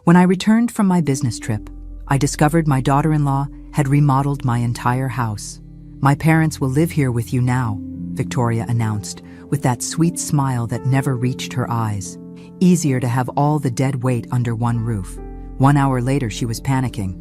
When I returned from my business trip, I discovered my daughter-in-law had remodeled my entire house. "My parents will live here with you now," Victoria announced, with that sweet smile that never reached her eyes. Easier to have all the dead weight under one roof. 1 hour later, she was panicking.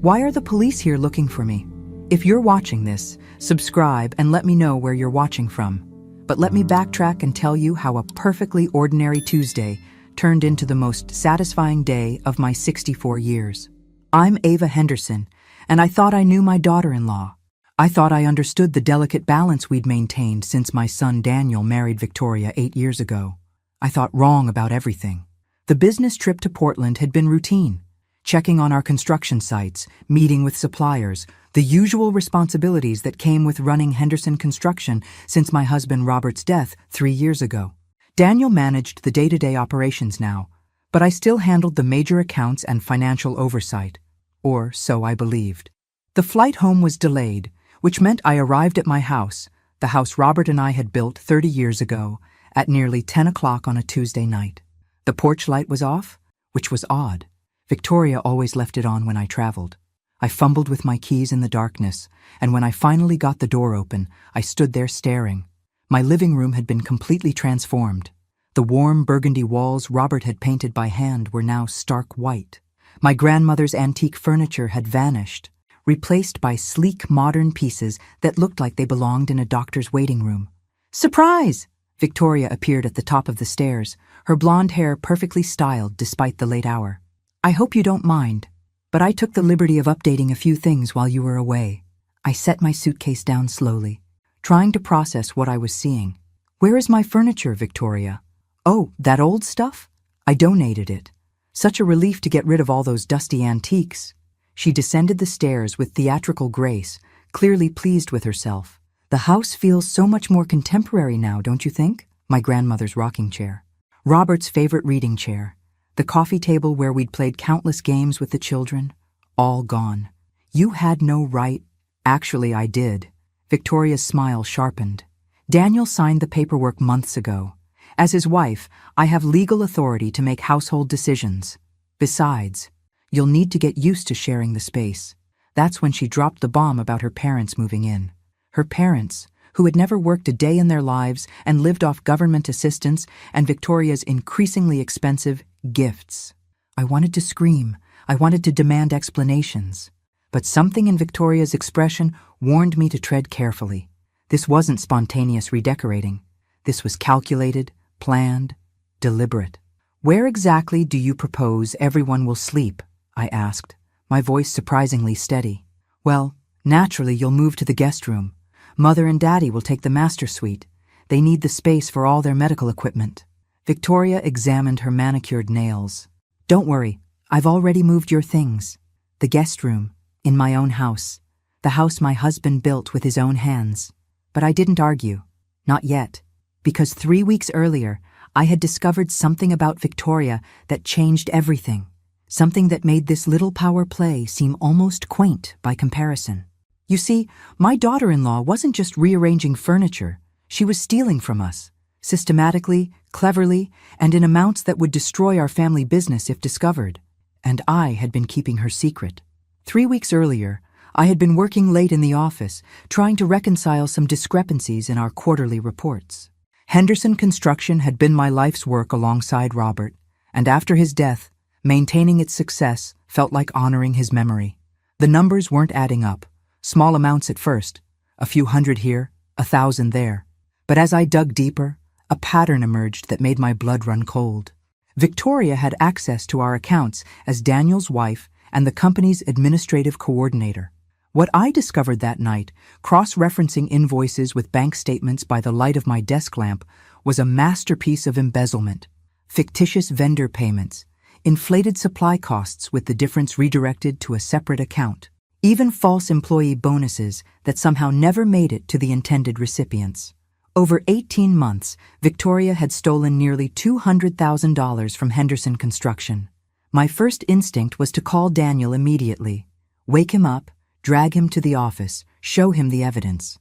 "Why are the police here looking for me?" If you're watching this, subscribe and let me know where you're watching from. But let me backtrack and tell you how a perfectly ordinary Tuesday turned into the most satisfying day of my 64 years. I'm Ava Henderson, and I thought I knew my daughter-in-law. I thought I understood the delicate balance we'd maintained since my son Daniel married Victoria 8 years ago. I thought wrong about everything. The business trip to Portland had been routine. Checking on our construction sites, meeting with suppliers, the usual responsibilities that came with running Henderson Construction since my husband Robert's death 3 years ago. Daniel managed the day-to-day operations now, but I still handled the major accounts and financial oversight, or so I believed. The flight home was delayed, which meant I arrived at my house, the house Robert and I had built 30 years ago, at nearly 10 o'clock on a Tuesday night. The porch light was off, which was odd. Victoria always left it on when I traveled. I fumbled with my keys in the darkness, and when I finally got the door open, I stood there staring. My living room had been completely transformed. The warm burgundy walls Robert had painted by hand were now stark white. My grandmother's antique furniture had vanished, replaced by sleek modern pieces that looked like they belonged in a doctor's waiting room. "Surprise!" Victoria appeared at the top of the stairs, her blonde hair perfectly styled despite the late hour. "I hope you don't mind, but I took the liberty of updating a few things while you were away." I set my suitcase down slowly, trying to process what I was seeing. "Where is my furniture, Victoria?" "Oh, that old stuff? I donated it. Such a relief to get rid of all those dusty antiques." She descended the stairs with theatrical grace, clearly pleased with herself. "The house feels so much more contemporary now, don't you think?" My grandmother's rocking chair. Robert's favorite reading chair. The coffee table where we'd played countless games with the children. All gone. "You had no right." "Actually, I did." Victoria's smile sharpened. "Daniel signed the paperwork months ago. As his wife, I have legal authority to make household decisions. Besides, you'll need to get used to sharing the space." That's when she dropped the bomb about her parents moving in. Her parents, who had never worked a day in their lives and lived off government assistance and Victoria's increasingly expensive gifts. I wanted to scream. I wanted to demand explanations. But something in Victoria's expression warned me to tread carefully. This wasn't spontaneous redecorating. This was calculated, planned, deliberate. "Where exactly do you propose everyone will sleep?" I asked, my voice surprisingly steady. "Well, naturally you'll move to the guest room. Mother and Daddy will take the master suite. They need the space for all their medical equipment." Victoria examined her manicured nails. "Don't worry, I've already moved your things. The guest room, in my own house. The house my husband built with his own hands." But I didn't argue. Not yet. Because 3 weeks earlier, I had discovered something about Victoria that changed everything. Something that made this little power play seem almost quaint by comparison. You see, my daughter-in-law wasn't just rearranging furniture. She was stealing from us. Systematically, cleverly, and in amounts that would destroy our family business if discovered. And I had been keeping her secret. 3 weeks earlier, I had been working late in the office, trying to reconcile some discrepancies in our quarterly reports. Henderson Construction had been my life's work alongside Robert, and after his death, maintaining its success felt like honoring his memory. The numbers weren't adding up. Small amounts at first, a few hundred here, 1,000 there. But as I dug deeper, a pattern emerged that made my blood run cold. Victoria had access to our accounts as Daniel's wife and the company's administrative coordinator. What I discovered that night, cross-referencing invoices with bank statements by the light of my desk lamp, was a masterpiece of embezzlement. Fictitious vendor payments, inflated supply costs with the difference redirected to a separate account, even false employee bonuses that somehow never made it to the intended recipients. Over 18 months, Victoria had stolen nearly $200,000 from Henderson Construction. My first instinct was to call Daniel immediately, wake him up, drag him to the office, show him the evidence.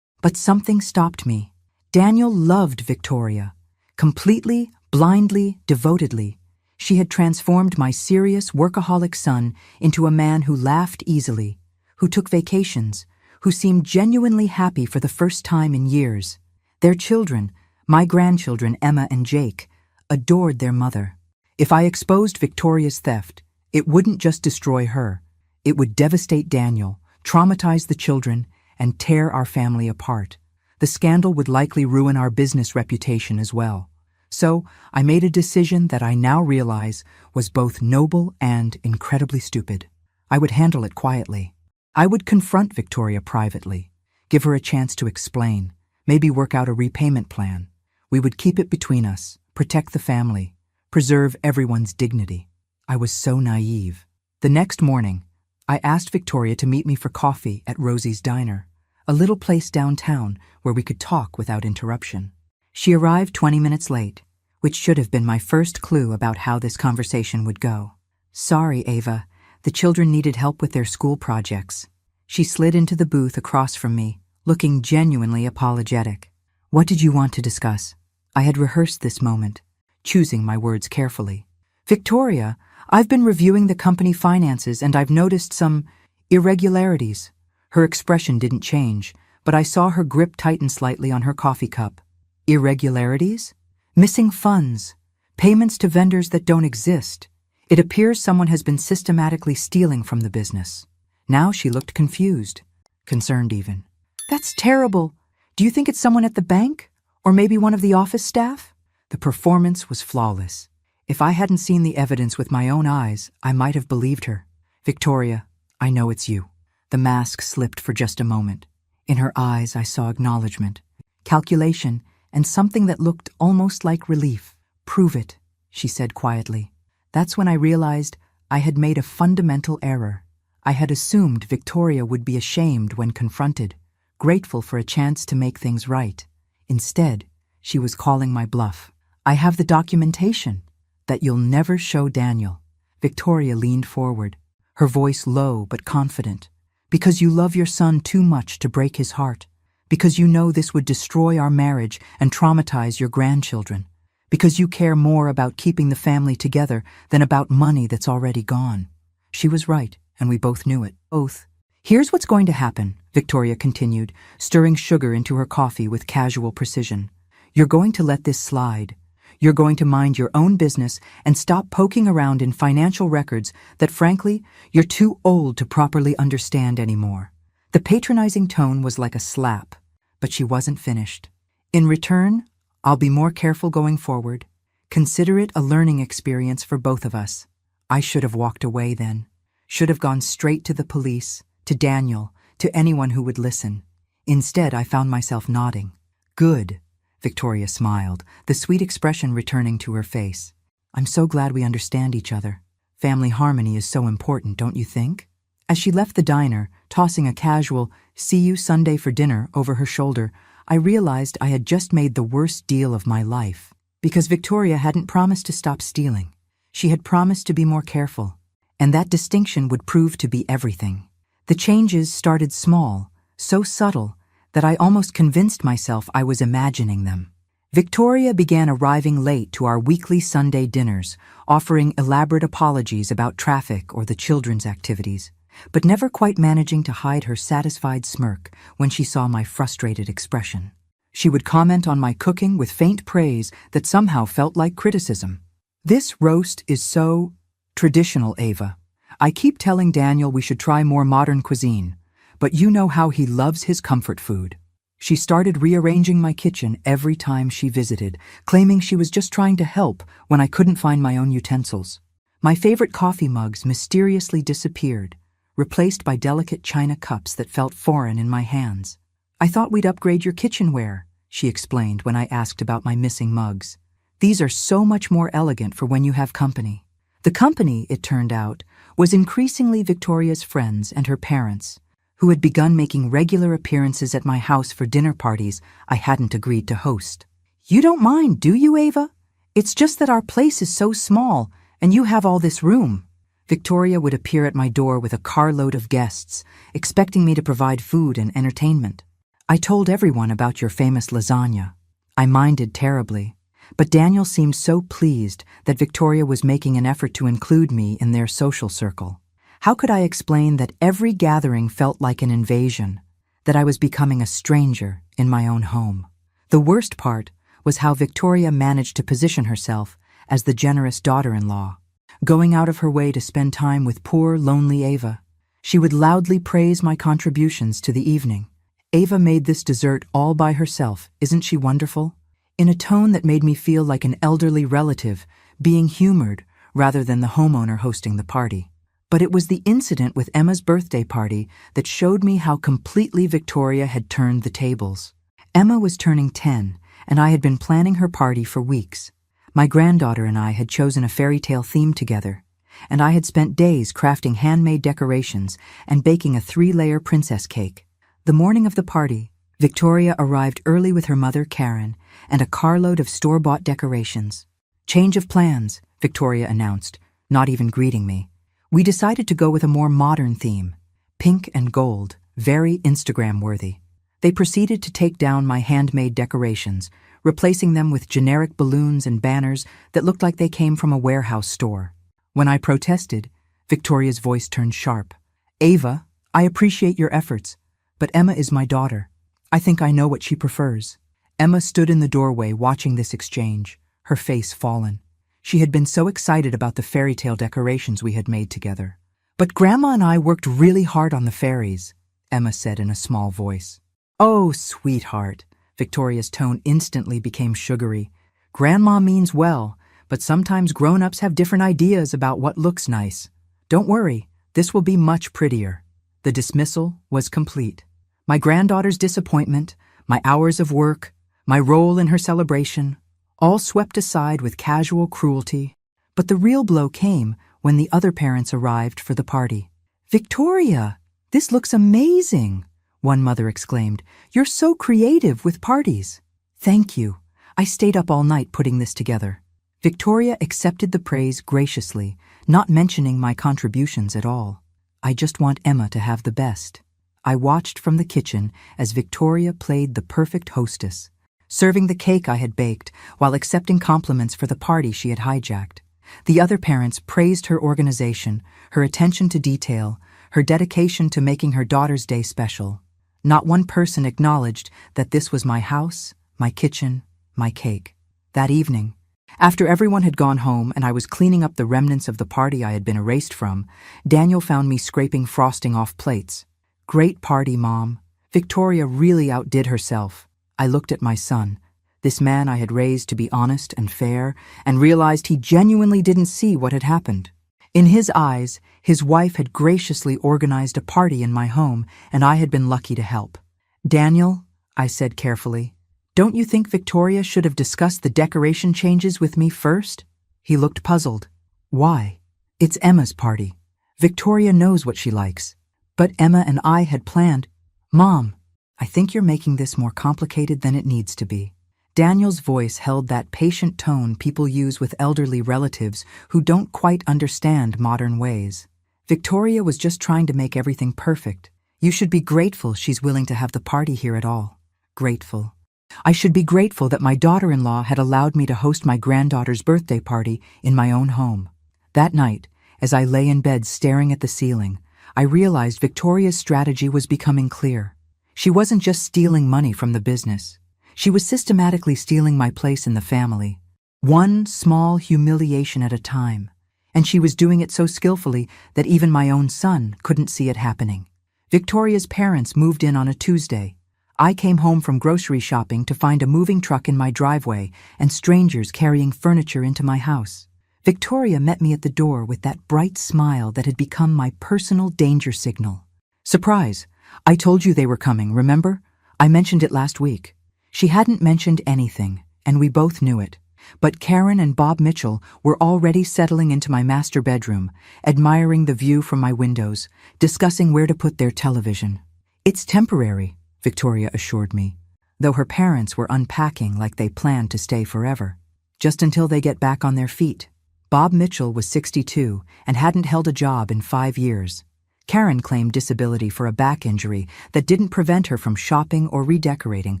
But something stopped me. Daniel loved Victoria. Completely, blindly, devotedly. She had transformed my serious, workaholic son into a man who laughed easily, who took vacations, who seemed genuinely happy for the first time in years. Their children, my grandchildren Emma and Jake, adored their mother. If I exposed Victoria's theft, it wouldn't just destroy her. It would devastate Daniel, traumatize the children, and tear our family apart. The scandal would likely ruin our business reputation as well. So, I made a decision that I now realize was both noble and incredibly stupid. I would handle it quietly. I would confront Victoria privately, give her a chance to explain, maybe work out a repayment plan. We would keep it between us, protect the family, preserve everyone's dignity. I was so naive. The next morning, I asked Victoria to meet me for coffee at Rosie's Diner, a little place downtown where we could talk without interruption. She arrived 20 minutes late, which should have been my first clue about how this conversation would go. Sorry, Ava, the children needed help with their school projects. She slid into the booth across from me, looking genuinely apologetic. What did you want to discuss? I had rehearsed this moment, choosing my words carefully. Victoria, I've been reviewing the company finances and I've noticed some irregularities. Her expression didn't change, but I saw her grip tighten slightly on her coffee cup. Irregularities? Missing funds, payments to vendors that don't exist. It appears someone has been systematically stealing from the business. Now she looked confused, concerned even. That's terrible. Do you think it's someone at the bank? Or maybe one of the office staff? The performance was flawless. If I hadn't seen the evidence with my own eyes, I might have believed her. Victoria, I know it's you. The mask slipped for just a moment. In her eyes, I saw acknowledgement, calculation, and something that looked almost like relief. Prove it, she said quietly. That's when I realized I had made a fundamental error. I had assumed Victoria would be ashamed when confronted, grateful for a chance to make things right. Instead, she was calling my bluff. I have the documentation that you'll never show Daniel. Victoria leaned forward, her voice low but confident. Because you love your son too much to break his heart. Because you know this would destroy our marriage and traumatize your grandchildren. Because you care more about keeping the family together than about money that's already gone. She was right, and we both knew it. Both. Here's what's going to happen, Victoria continued, stirring sugar into her coffee with casual precision. You're going to let this slide. You're going to mind your own business and stop poking around in financial records that, frankly, you're too old to properly understand anymore. The patronizing tone was like a slap, but she wasn't finished. In return, I'll be more careful going forward. Consider it a learning experience for both of us. I should have walked away then. Should have gone straight to the police, to Daniel, to anyone who would listen. Instead, I found myself nodding. Good. Victoria smiled, the sweet expression returning to her face. I'm so glad we understand each other. Family harmony is so important, don't you think? As she left the diner, tossing a casual, "See you Sunday for dinner" over her shoulder, I realized I had just made the worst deal of my life. Because Victoria hadn't promised to stop stealing. She had promised to be more careful. And that distinction would prove to be everything. The changes started small, so subtle, that I almost convinced myself I was imagining them. Victoria began arriving late to our weekly Sunday dinners, offering elaborate apologies about traffic or the children's activities, but never quite managing to hide her satisfied smirk when she saw my frustrated expression. She would comment on my cooking with faint praise that somehow felt like criticism. This roast is so traditional, Ava. I keep telling Daniel we should try more modern cuisine, but you know how he loves his comfort food. She started rearranging my kitchen every time she visited, claiming she was just trying to help when I couldn't find my own utensils. My favorite coffee mugs mysteriously disappeared, replaced by delicate china cups that felt foreign in my hands. I thought we'd upgrade your kitchenware, she explained when I asked about my missing mugs. These are so much more elegant for when you have company. The company, it turned out, was increasingly Victoria's friends and her parents, who had begun making regular appearances at my house for dinner parties I hadn't agreed to host. You don't mind, do you, Ava? It's just that our place is so small, and you have all this room. Victoria would appear at my door with a carload of guests, expecting me to provide food and entertainment. I told everyone about your famous lasagna. I minded terribly. but Daniel seemed so pleased that Victoria was making an effort to include me in their social circle. How could I explain that every gathering felt like an invasion, that I was becoming a stranger in my own home? The worst part was how Victoria managed to position herself as the generous daughter-in-law, going out of her way to spend time with poor, lonely Ava. She would loudly praise my contributions to the evening. "Ava made this dessert all by herself, isn't she wonderful?" in a tone that made me feel like an elderly relative being humored rather than the homeowner hosting the party. But it was the incident with Emma's birthday party that showed me how completely Victoria had turned the tables. Emma was turning 10, and I had been planning her party for weeks. My granddaughter and I had chosen a fairy tale theme together, and I had spent days crafting handmade decorations and baking a 3-layer princess cake. The morning of the party, Victoria arrived early with her mother, Karen, and a carload of store-bought decorations. "Change of plans," Victoria announced, not even greeting me. We decided to go with a more modern theme, pink and gold, very Instagram-worthy. They proceeded to take down my handmade decorations, replacing them with generic balloons and banners that looked like they came from a warehouse store. When I protested, Victoria's voice turned sharp. "Ava, I appreciate your efforts, but Emma is my daughter. I think I know what she prefers." Emma stood in the doorway watching this exchange, her face fallen. She had been so excited about the fairy tale decorations we had made together. "But Grandma and I worked really hard on the fairies," Emma said in a small voice. "Oh, sweetheart," Victoria's tone instantly became sugary. "Grandma means well, but sometimes grown-ups have different ideas about what looks nice. Don't worry, this will be much prettier." The dismissal was complete. My granddaughter's disappointment, my hours of work, my role in her celebration, all swept aside with casual cruelty. But the real blow came when the other parents arrived for the party. "Victoria, this looks amazing," one mother exclaimed. "You're so creative with parties." "Thank you. I stayed up all night putting this together." Victoria accepted the praise graciously, not mentioning my contributions at all. "I just want Emma to have the best." I watched from the kitchen as Victoria played the perfect hostess, serving the cake I had baked while accepting compliments for the party she had hijacked. The other parents praised her organization, her attention to detail, her dedication to making her daughter's day special. Not one person acknowledged that this was my house, my kitchen, my cake. That evening, after everyone had gone home and I was cleaning up the remnants of the party I had been erased from, Daniel found me scraping frosting off plates. "Great party, Mom. Victoria really outdid herself." I looked at my son, this man I had raised to be honest and fair, and realized he genuinely didn't see what had happened. In his eyes, his wife had graciously organized a party in my home, and I had been lucky to help. "Daniel," I said carefully, "don't you think Victoria should have discussed the decoration changes with me first?" He looked puzzled. "Why? It's Emma's party. Victoria knows what she likes." But Emma and I had planned. "Mom, I think you're making this more complicated than it needs to be." Daniel's voice held that patient tone people use with elderly relatives who don't quite understand modern ways. "Victoria was just trying to make everything perfect. You should be grateful she's willing to have the party here at all." Grateful. I should be grateful that my daughter-in-law had allowed me to host my granddaughter's birthday party in my own home. That night, as I lay in bed staring at the ceiling, I realized Victoria's strategy was becoming clear. She wasn't just stealing money from the business. She was systematically stealing my place in the family, one small humiliation at a time. And she was doing it so skillfully that even my own son couldn't see it happening. Victoria's parents moved in on a Tuesday. I came home from grocery shopping to find a moving truck in my driveway and strangers carrying furniture into my house. Victoria met me at the door with that bright smile that had become my personal danger signal. "Surprise! I told you they were coming, remember? I mentioned it last week." She hadn't mentioned anything, and we both knew it. But Karen and Bob Mitchell were already settling into my master bedroom, admiring the view from my windows, discussing where to put their television. "It's temporary," Victoria assured me, though her parents were unpacking like they planned to stay forever. "Just until they get back on their feet." Bob Mitchell was 62 and hadn't held a job in 5 years. Karen claimed disability for a back injury that didn't prevent her from shopping or redecorating,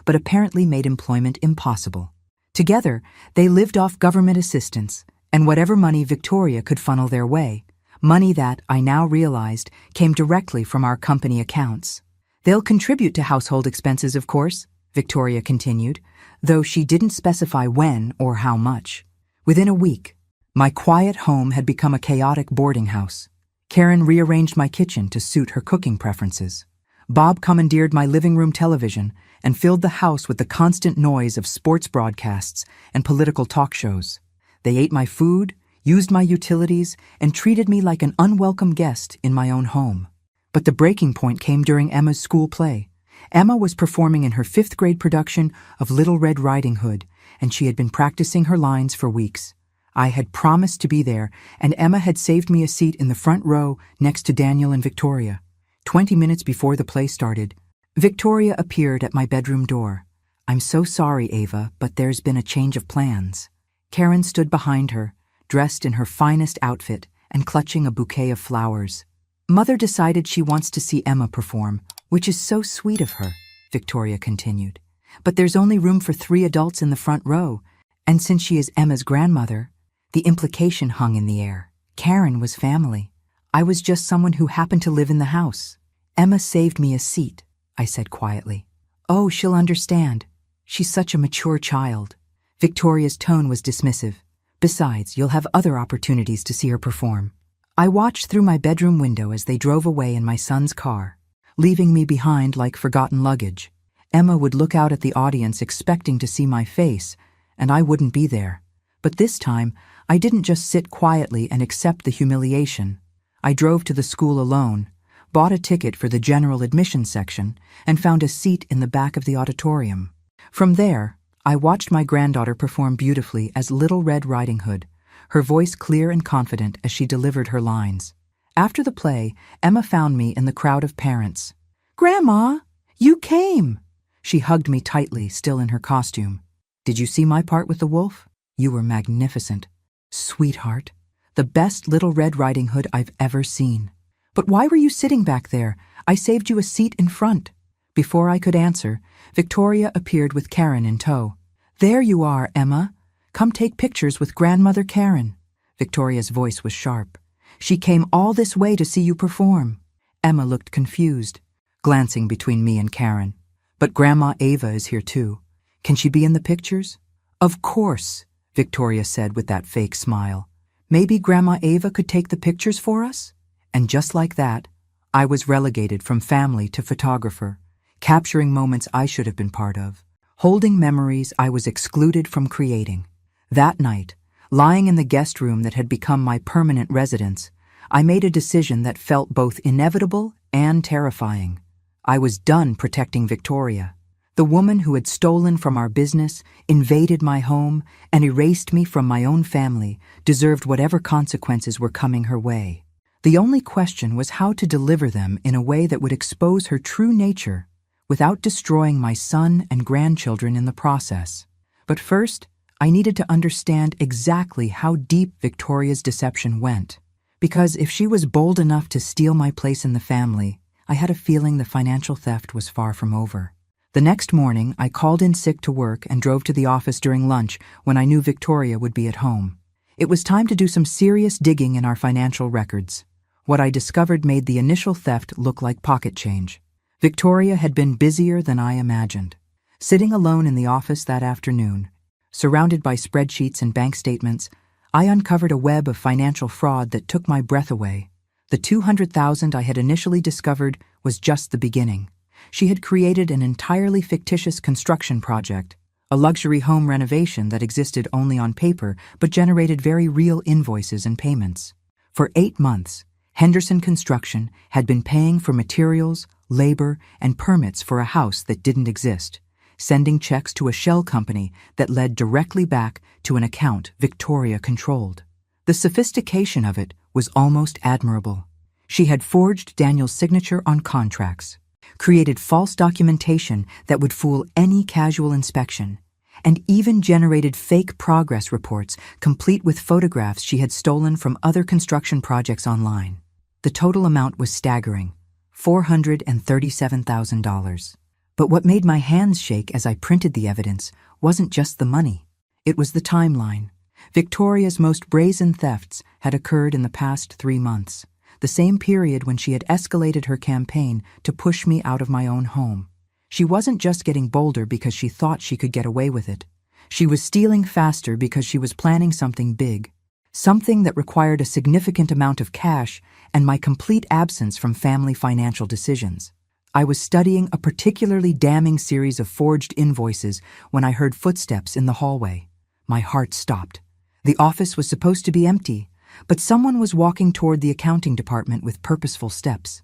but apparently made employment impossible. Together, they lived off government assistance and whatever money Victoria could funnel their way, money that, I now realized, came directly from our company accounts. They'll contribute to household expenses, of course, Victoria continued, though she didn't specify when or how much. Within a week, my quiet home had become a chaotic boarding house. Karen rearranged my kitchen to suit her cooking preferences. Bob commandeered my living room television and filled the house with the constant noise of sports broadcasts and political talk shows. They ate my food, used my utilities, and treated me like an unwelcome guest in my own home. But the breaking point came during Emma's school play. Emma was performing in her 5th grade production of Little Red Riding Hood, and she had been practicing her lines for weeks. I had promised to be there, and Emma had saved me a seat in the front row next to Daniel and Victoria. 20 minutes before the play started, Victoria appeared at my bedroom door. "I'm so sorry, Ava, but there's been a change of plans." Karen stood behind her, dressed in her finest outfit and clutching a bouquet of flowers. "Mother decided she wants to see Emma perform, which is so sweet of her," Victoria continued. "But there's only room for 3 adults in the front row, and since she is Emma's grandmother, the implication hung in the air. Karen was family. I was just someone who happened to live in the house. Emma saved me a seat," I said quietly. "Oh, she'll understand. She's such a mature child." Victoria's tone was dismissive. "Besides, you'll have other opportunities to see her perform." I watched through my bedroom window as they drove away in my son's car, leaving me behind like forgotten luggage. Emma would look out at the audience expecting to see my face, and I wouldn't be there. But this time, I didn't just sit quietly and accept the humiliation. I drove to the school alone, bought a ticket for the general admission section, and found a seat in the back of the auditorium. From there, I watched my granddaughter perform beautifully as Little Red Riding Hood, her voice clear and confident as she delivered her lines. After the play, Emma found me in the crowd of parents. "Grandma, you came!" She hugged me tightly, still in her costume. "Did you see my part with the wolf? You were magnificent." "Sweetheart, the best Little Red Riding Hood I've ever seen." "But why were you sitting back there? I saved you a seat in front." Before I could answer, Victoria appeared with Karen in tow. "There you are, Emma. Come take pictures with Grandmother Karen." Victoria's voice was sharp. "She came all this way to see you perform." Emma looked confused, glancing between me and Karen. "But Grandma Ava is here too. Can she be in the pictures?" "Of course," Victoria said with that fake smile. "Maybe Grandma Ava could take the pictures for us?" And just like that, I was relegated from family to photographer, capturing moments I should have been part of, holding memories I was excluded from creating. That night, lying in the guest room that had become my permanent residence, I made a decision that felt both inevitable and terrifying. I was done protecting Victoria. The woman who had stolen from our business, invaded my home, and erased me from my own family deserved whatever consequences were coming her way. The only question was how to deliver them in a way that would expose her true nature without destroying my son and grandchildren in the process. But first, I needed to understand exactly how deep Victoria's deception went. Because if she was bold enough to steal my place in the family, I had a feeling the financial theft was far from over. The next morning, I called in sick to work and drove to the office during lunch when I knew Victoria would be at home. It was time to do some serious digging in our financial records. What I discovered made the initial theft look like pocket change. Victoria had been busier than I imagined. Sitting alone in the office that afternoon, surrounded by spreadsheets and bank statements, I uncovered a web of financial fraud that took my breath away. The $200,000 I had initially discovered was just the beginning. She had created an entirely fictitious construction project, a luxury home renovation that existed only on paper but generated very real invoices and payments. For 8 months, Henderson Construction had been paying for materials, labor, and permits for a house that didn't exist, sending checks to a shell company that led directly back to an account Victoria controlled. The sophistication of it was almost admirable. She had forged Daniel's signature on contracts, created false documentation that would fool any casual inspection, and even generated fake progress reports complete with photographs she had stolen from other construction projects online. The total amount was staggering, $437,000. But what made my hands shake as I printed the evidence wasn't just the money. It was the timeline. Victoria's most brazen thefts had occurred in the past 3 months, the same period when she had escalated her campaign to push me out of my own home. She wasn't just getting bolder because she thought she could get away with it. She was stealing faster because she was planning something big, something that required a significant amount of cash and my complete absence from family financial decisions. I was studying a particularly damning series of forged invoices when I heard footsteps in the hallway. My heart stopped. The office was supposed to be empty, but someone was walking toward the accounting department with purposeful steps.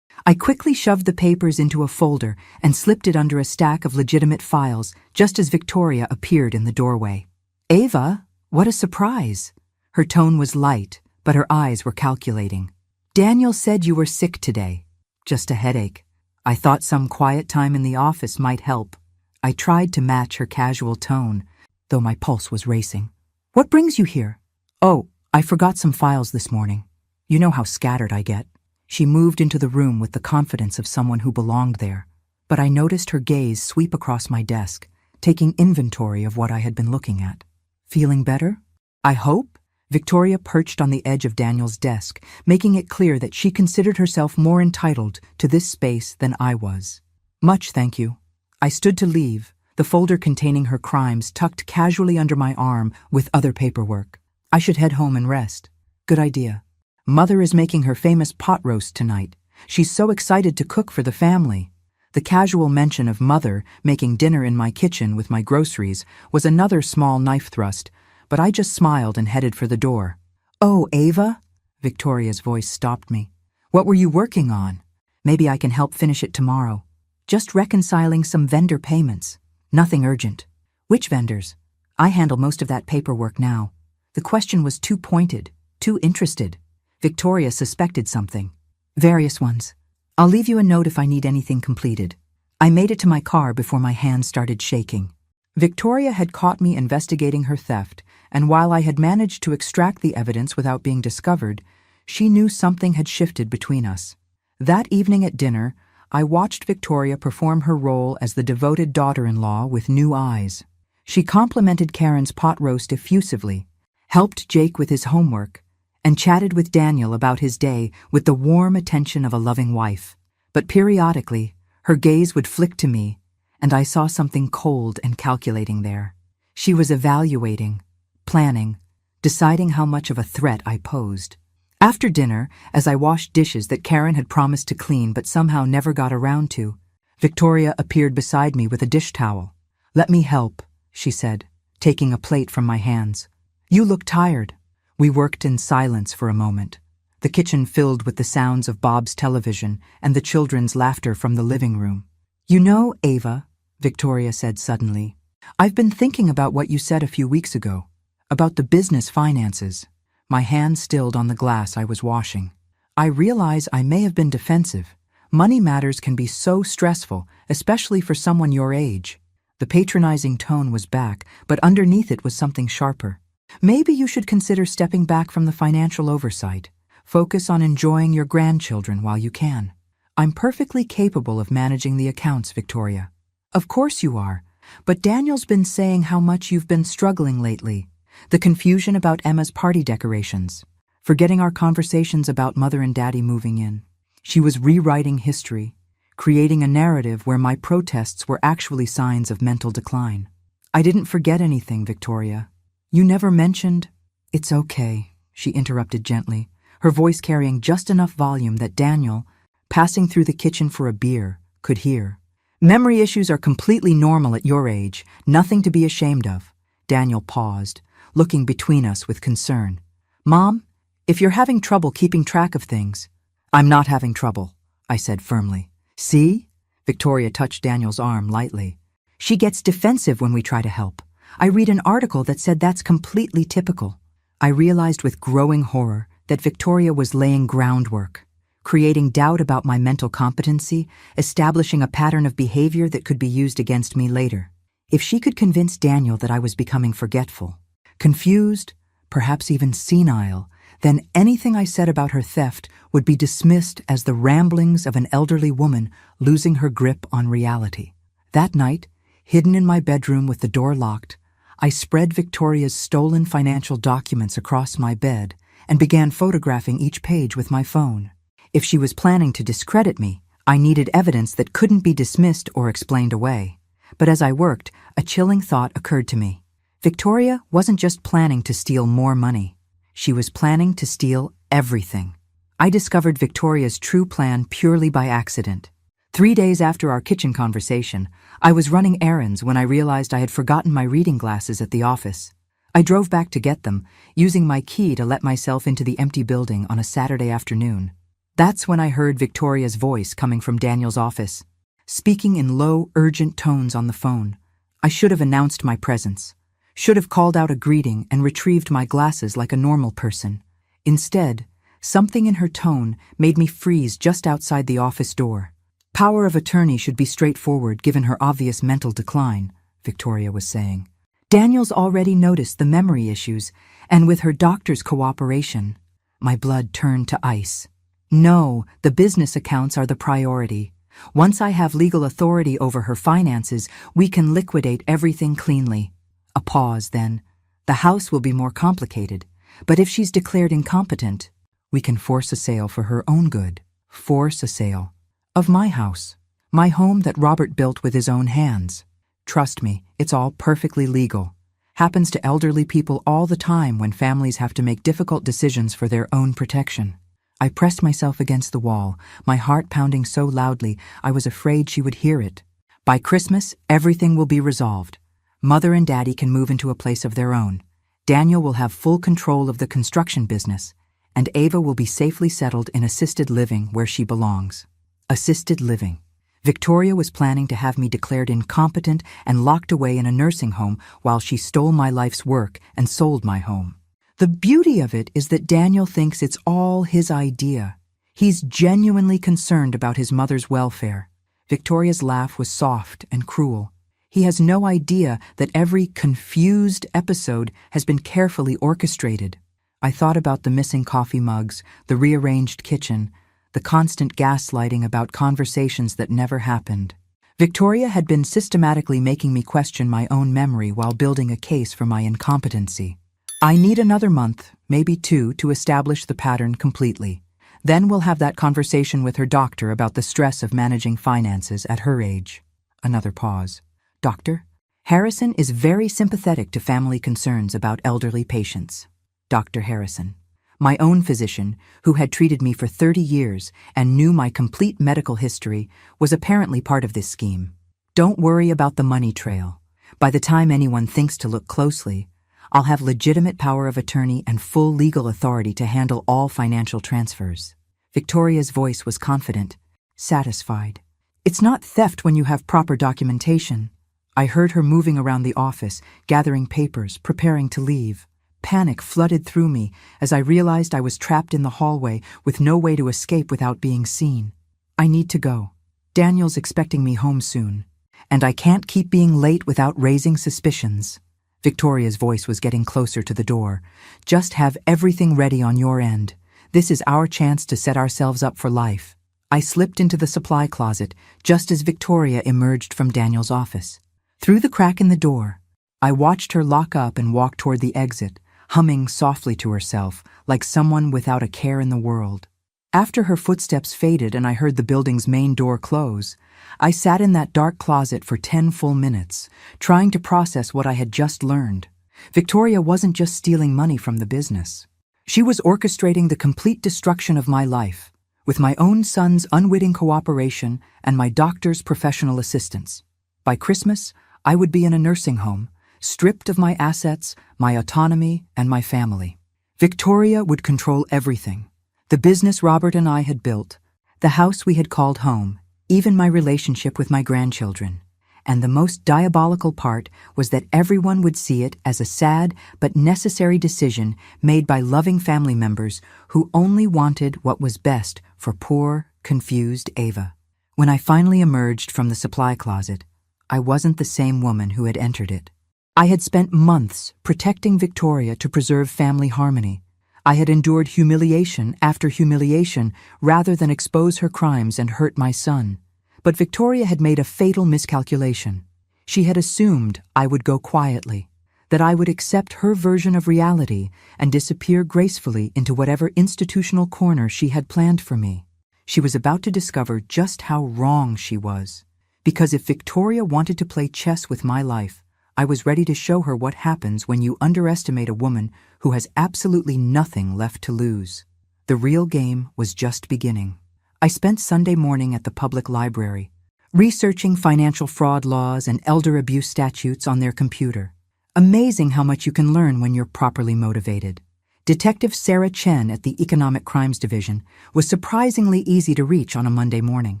I quickly shoved the papers into a folder and slipped it under a stack of legitimate files just as Victoria appeared in the doorway. "Ava, what a surprise!" Her tone was light, but her eyes were calculating. "Daniel said you were sick today." "Just a headache." I thought some quiet time in the office might help. I tried to match her casual tone, though my pulse was racing. "What brings you here?" "Oh, I forgot some files this morning. You know how scattered I get." She moved into the room with the confidence of someone who belonged there, but I noticed her gaze sweep across my desk, taking inventory of what I had been looking at. "Feeling better?" "I hope." Victoria perched on the edge of Daniel's desk, making it clear that she considered herself more entitled to this space than I was. "Much, thank you." I stood to leave, the folder containing her crimes tucked casually under my arm with other paperwork. "I should head home and rest." "Good idea. Mother is making her famous pot roast tonight. She's so excited to cook for the family." The casual mention of Mother making dinner in my kitchen with my groceries was another small knife thrust, but I just smiled and headed for the door. "Oh, Ava?" Victoria's voice stopped me. "What were you working on? Maybe I can help finish it tomorrow." "Just reconciling some vendor payments. Nothing urgent." "Which vendors?" "I handle most of that paperwork now." The question was too pointed, too interested. Victoria suspected something. "Various ones. I'll leave you a note if I need anything completed." I made it to my car before my hands started shaking. Victoria had caught me investigating her theft, and while I had managed to extract the evidence without being discovered, she knew something had shifted between us. That evening at dinner, I watched Victoria perform her role as the devoted daughter-in-law with new eyes. She complimented Karen's pot roast effusively, helped Jake with his homework, and chatted with Daniel about his day with the warm attention of a loving wife. But periodically, her gaze would flick to me, and I saw something cold and calculating there. She was evaluating, planning, deciding how much of a threat I posed. After dinner, as I washed dishes that Karen had promised to clean but somehow never got around to, Victoria appeared beside me with a dish towel. "Let me help," she said, taking a plate from my hands. "You look tired." We worked in silence for a moment, the kitchen filled with the sounds of Bob's television and the children's laughter from the living room. "You know, Ava," Victoria said suddenly, "I've been thinking about what you said a few weeks ago, about the business finances." My hand stilled on the glass I was washing. "I realize I may have been defensive. Money matters can be so stressful, especially for someone your age." The patronizing tone was back, but underneath it was something sharper. "Maybe you should consider stepping back from the financial oversight. Focus on enjoying your grandchildren while you can." "I'm perfectly capable of managing the accounts, Victoria." "Of course you are, but Daniel's been saying how much you've been struggling lately. The confusion about Emma's party decorations, forgetting our conversations about Mother and Daddy moving in." She was rewriting history, creating a narrative where my protests were actually signs of mental decline. "I didn't forget anything, Victoria. You never mentioned—" "It's okay," she interrupted gently, her voice carrying just enough volume that Daniel, passing through the kitchen for a beer, could hear. "Memory issues are completely normal at your age, nothing to be ashamed of." Daniel paused, looking between us with concern. "Mom, if you're having trouble keeping track of things—" "I'm not having trouble," I said firmly. "See?" Victoria touched Daniel's arm lightly. "She gets defensive when we try to help. I read an article that said that's completely typical." I realized with growing horror that Victoria was laying groundwork, creating doubt about my mental competency, establishing a pattern of behavior that could be used against me later. If she could convince Daniel that I was becoming forgetful, confused, perhaps even senile, then anything I said about her theft would be dismissed as the ramblings of an elderly woman losing her grip on reality. That night, hidden in my bedroom with the door locked, I spread Victoria's stolen financial documents across my bed and began photographing each page with my phone. If she was planning to discredit me, I needed evidence that couldn't be dismissed or explained away. But as I worked, a chilling thought occurred to me. Victoria wasn't just planning to steal more money. She was planning to steal everything. I discovered Victoria's true plan purely by accident. 3 days after our kitchen conversation, I was running errands when I realized I had forgotten my reading glasses at the office. I drove back to get them, using my key to let myself into the empty building on a Saturday afternoon. That's when I heard Victoria's voice coming from Daniel's office, speaking in low, urgent tones on the phone. I should have announced my presence, should have called out a greeting and retrieved my glasses like a normal person. Instead, something in her tone made me freeze just outside the office door. Power of attorney should be straightforward given her obvious mental decline, Victoria was saying. Daniel's already noticed the memory issues, and with her doctor's cooperation, my blood turned to ice. No, the business accounts are the priority. Once I have legal authority over her finances, we can liquidate everything cleanly. A pause, then. The house will be more complicated, but if she's declared incompetent, we can force a sale for her own good. Force a sale. Of my house. My home that Robert built with his own hands. Trust me, it's all perfectly legal. Happens to elderly people all the time when families have to make difficult decisions for their own protection. I pressed myself against the wall, my heart pounding so loudly I was afraid she would hear it. By Christmas, everything will be resolved. Mother and Daddy can move into a place of their own. Daniel will have full control of the construction business, and Ava will be safely settled in assisted living where she belongs. Assisted living. Victoria was planning to have me declared incompetent and locked away in a nursing home while she stole my life's work and sold my home. The beauty of it is that Daniel thinks it's all his idea. He's genuinely concerned about his mother's welfare. Victoria's laugh was soft and cruel. He has no idea that every confused episode has been carefully orchestrated. I thought about the missing coffee mugs, the rearranged kitchen, the constant gaslighting about conversations that never happened. Victoria had been systematically making me question my own memory while building a case for my incompetency. I need another month, maybe 2, to establish the pattern completely. Then we'll have that conversation with her doctor about the stress of managing finances at her age. Another pause. Doctor? Harrison is very sympathetic to family concerns about elderly patients. Dr. Harrison. My own physician, who had treated me for 30 years and knew my complete medical history, was apparently part of this scheme. Don't worry about the money trail. By the time anyone thinks to look closely, I'll have legitimate power of attorney and full legal authority to handle all financial transfers. Victoria's voice was confident, satisfied. It's not theft when you have proper documentation. I heard her moving around the office, gathering papers, preparing to leave. Panic flooded through me as I realized I was trapped in the hallway with no way to escape without being seen. I need to go. Daniel's expecting me home soon, and I can't keep being late without raising suspicions. Victoria's voice was getting closer to the door. Just have everything ready on your end. This is our chance to set ourselves up for life. I slipped into the supply closet just as Victoria emerged from Daniel's office. Through the crack in the door, I watched her lock up and walk toward the exit, humming softly to herself like someone without a care in the world. After her footsteps faded and I heard the building's main door close, I sat in that dark closet for 10 full minutes, trying to process what I had just learned. Victoria wasn't just stealing money from the business. She was orchestrating the complete destruction of my life, with my own son's unwitting cooperation and my doctor's professional assistance. By Christmas, I would be in a nursing home, stripped of my assets, my autonomy, and my family. Victoria would control everything. The business Robert and I had built, the house we had called home, even my relationship with my grandchildren. And the most diabolical part was that everyone would see it as a sad but necessary decision made by loving family members who only wanted what was best for poor, confused Ava. When I finally emerged from the supply closet, I wasn't the same woman who had entered it. I had spent months protecting Victoria to preserve family harmony. I had endured humiliation after humiliation rather than expose her crimes and hurt my son. But Victoria had made a fatal miscalculation. She had assumed I would go quietly. that I would accept her version of reality and disappear gracefully into whatever institutional corner she had planned for me. She was about to discover just how wrong she was. Because if Victoria wanted to play chess with my life, I was ready to show her what happens when you underestimate a woman who has absolutely nothing left to lose. The real game was just beginning. I spent Sunday morning at the public library, researching financial fraud laws and elder abuse statutes on their computer. Amazing how much you can learn when you're properly motivated. Detective Sarah Chen at the Economic Crimes Division was surprisingly easy to reach on a Monday morning.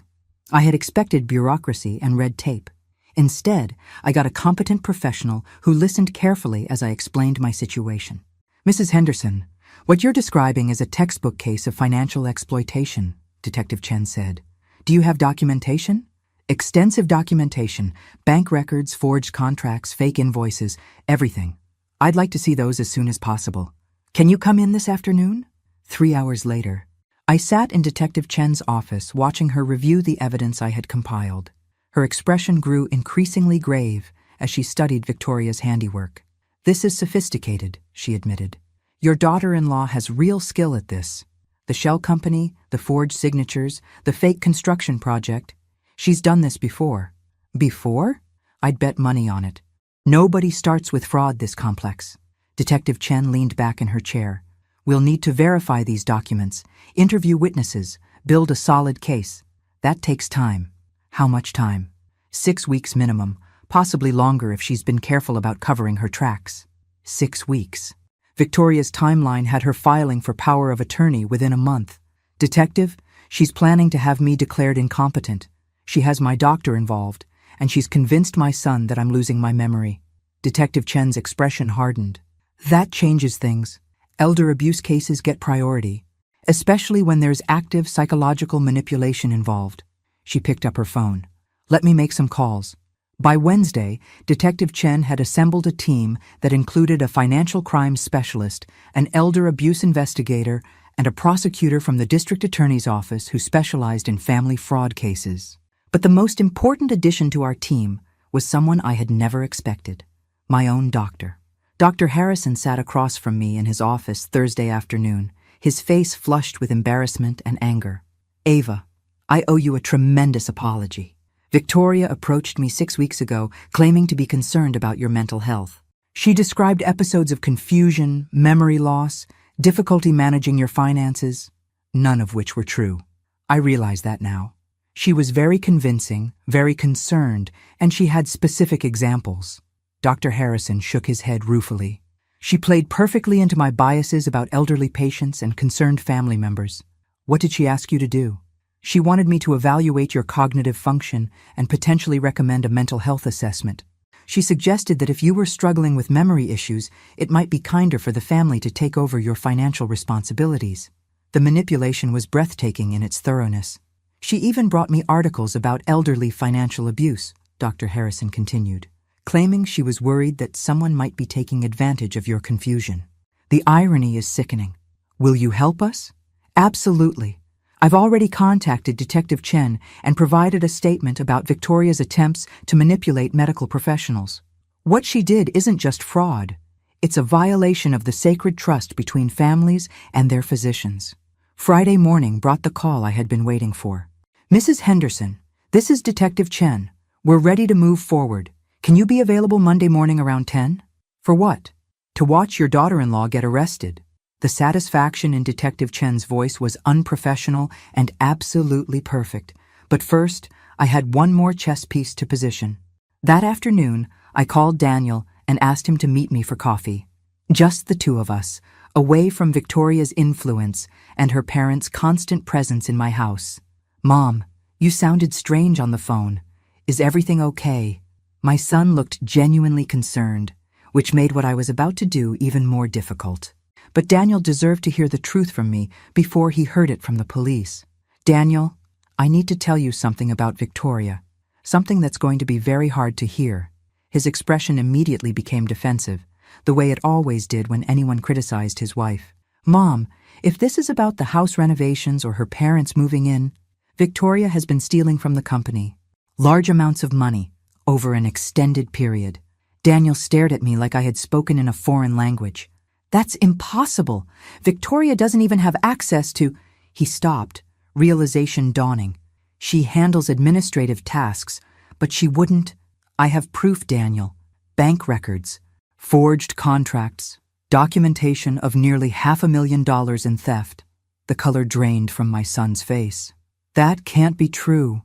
I had expected bureaucracy and red tape. Instead, I got a competent professional who listened carefully as I explained my situation. "Mrs. Henderson, what you're describing is a textbook case of financial exploitation," Detective Chen said. "Do you have documentation?" "Extensive documentation, bank records, forged contracts, fake invoices, everything. I'd like to see those as soon as possible. Can you come in this afternoon?" 3 hours later, I sat in Detective Chen's office watching her review the evidence I had compiled. Her expression grew increasingly grave as she studied Victoria's handiwork. "This is sophisticated," she admitted. "Your daughter-in-law has real skill at this. The shell company, the forged signatures, the fake construction project. She's done this before." "Before?" I'd bet money on it. "Nobody starts with fraud this complex." Detective Chen leaned back in her chair. "We'll need to verify these documents, interview witnesses, build a solid case. That takes time." "How much time?" 6 weeks minimum, possibly longer if she's been careful about covering her tracks. 6 weeks. Victoria's timeline had her filing for power of attorney within a month. "Detective, she's planning to have me declared incompetent. She has my doctor involved, and she's convinced my son that I'm losing my memory." Detective Chen's expression hardened. "That changes things. Elder abuse cases get priority, especially when there's active psychological manipulation involved." She picked up her phone. "Let me make some calls." By Wednesday, Detective Chen had assembled a team that included a financial crimes specialist, an elder abuse investigator, and a prosecutor from the district attorney's office who specialized in family fraud cases. But the most important addition to our team was someone I had never expected: my own doctor. Dr. Harrison sat across from me in his office Thursday afternoon, his face flushed with embarrassment and anger. "Ava, I owe you a tremendous apology. Victoria approached me 6 weeks ago, claiming to be concerned about your mental health. She described episodes of confusion, memory loss, difficulty managing your finances, none of which were true. I realize that now. She was very convincing, very concerned, and she had specific examples." Dr. Harrison shook his head ruefully. "She played perfectly into my biases about elderly patients and concerned family members." "What did she ask you to do?" "She wanted me to evaluate your cognitive function and potentially recommend a mental health assessment. She suggested that if you were struggling with memory issues, it might be kinder for the family to take over your financial responsibilities." The manipulation was breathtaking in its thoroughness. "She even brought me articles about elderly financial abuse," Dr. Harrison continued, claiming she was worried that someone might be taking advantage of your confusion. "The irony is sickening. Will you help us?" "Absolutely. I've already contacted Detective Chen and provided a statement about Victoria's attempts to manipulate medical professionals. What she did isn't just fraud. It's a violation of the sacred trust between families and their physicians." Friday morning brought the call I had been waiting for. "Mrs. Henderson, this is Detective Chen. We're ready to move forward. Can you be available Monday morning around 10? "For what?" "To watch your daughter-in-law get arrested." The satisfaction in Detective Chen's voice was unprofessional and absolutely perfect. But first, I had one more chess piece to position. That afternoon, I called Daniel and asked him to meet me for coffee. Just the two of us, away from Victoria's influence and her parents' constant presence in my house. "Mom, you sounded strange on the phone. Is everything okay?" My son looked genuinely concerned, which made what I was about to do even more difficult. But Daniel deserved to hear the truth from me before he heard it from the police. "Daniel, I need to tell you something about Victoria, something that's going to be very hard to hear." His expression immediately became defensive, the way it always did when anyone criticized his wife. "Mom, if this is about the house renovations or her parents moving in, Victoria has been stealing from the company. Large amounts of money, over an extended period. Daniel stared at me like I had spoken in a foreign language. That's impossible. Victoria doesn't even have access to... He stopped, realization dawning. She handles administrative tasks, but she wouldn't... I have proof, Daniel. Bank records, forged contracts, documentation of nearly $500,000 in theft. The color drained from my son's face. That can't be true.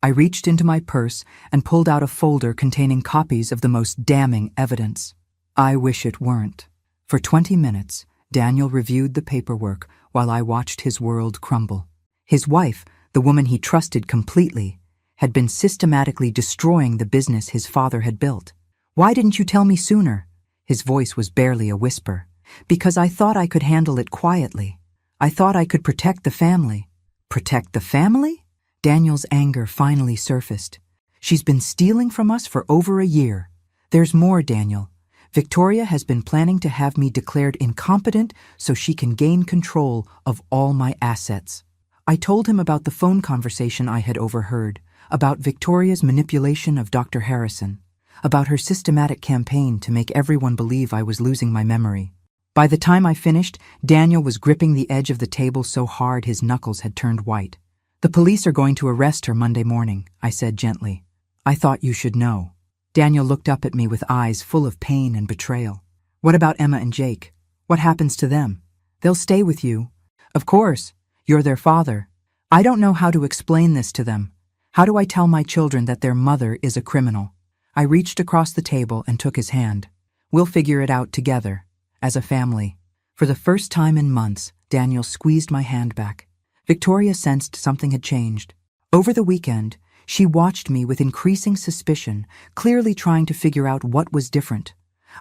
I reached into my purse and pulled out a folder containing copies of the most damning evidence. I wish it weren't. For 20 minutes, Daniel reviewed the paperwork while I watched his world crumble. His wife, the woman he trusted completely, had been systematically destroying the business his father had built. Why didn't you tell me sooner? His voice was barely a whisper. Because I thought I could handle it quietly. I thought I could protect the family. Protect the family? Daniel's anger finally surfaced. She's been stealing from us for over a year. There's more, Daniel. Victoria has been planning to have me declared incompetent so she can gain control of all my assets. I told him about the phone conversation I had overheard, about Victoria's manipulation of Dr. Harrison, about her systematic campaign to make everyone believe I was losing my memory. By the time I finished, Daniel was gripping the edge of the table so hard his knuckles had turned white. The police are going to arrest her Monday morning, I said gently. I thought you should know. Daniel looked up at me with eyes full of pain and betrayal. What about Emma and Jake? What happens to them? They'll stay with you. Of course. You're their father. I don't know how to explain this to them. How do I tell my children that their mother is a criminal? I reached across the table and took his hand. We'll figure it out together, as a family. For the first time in months, Daniel squeezed my hand back. Victoria sensed something had changed. Over the weekend, she watched me with increasing suspicion, clearly trying to figure out what was different.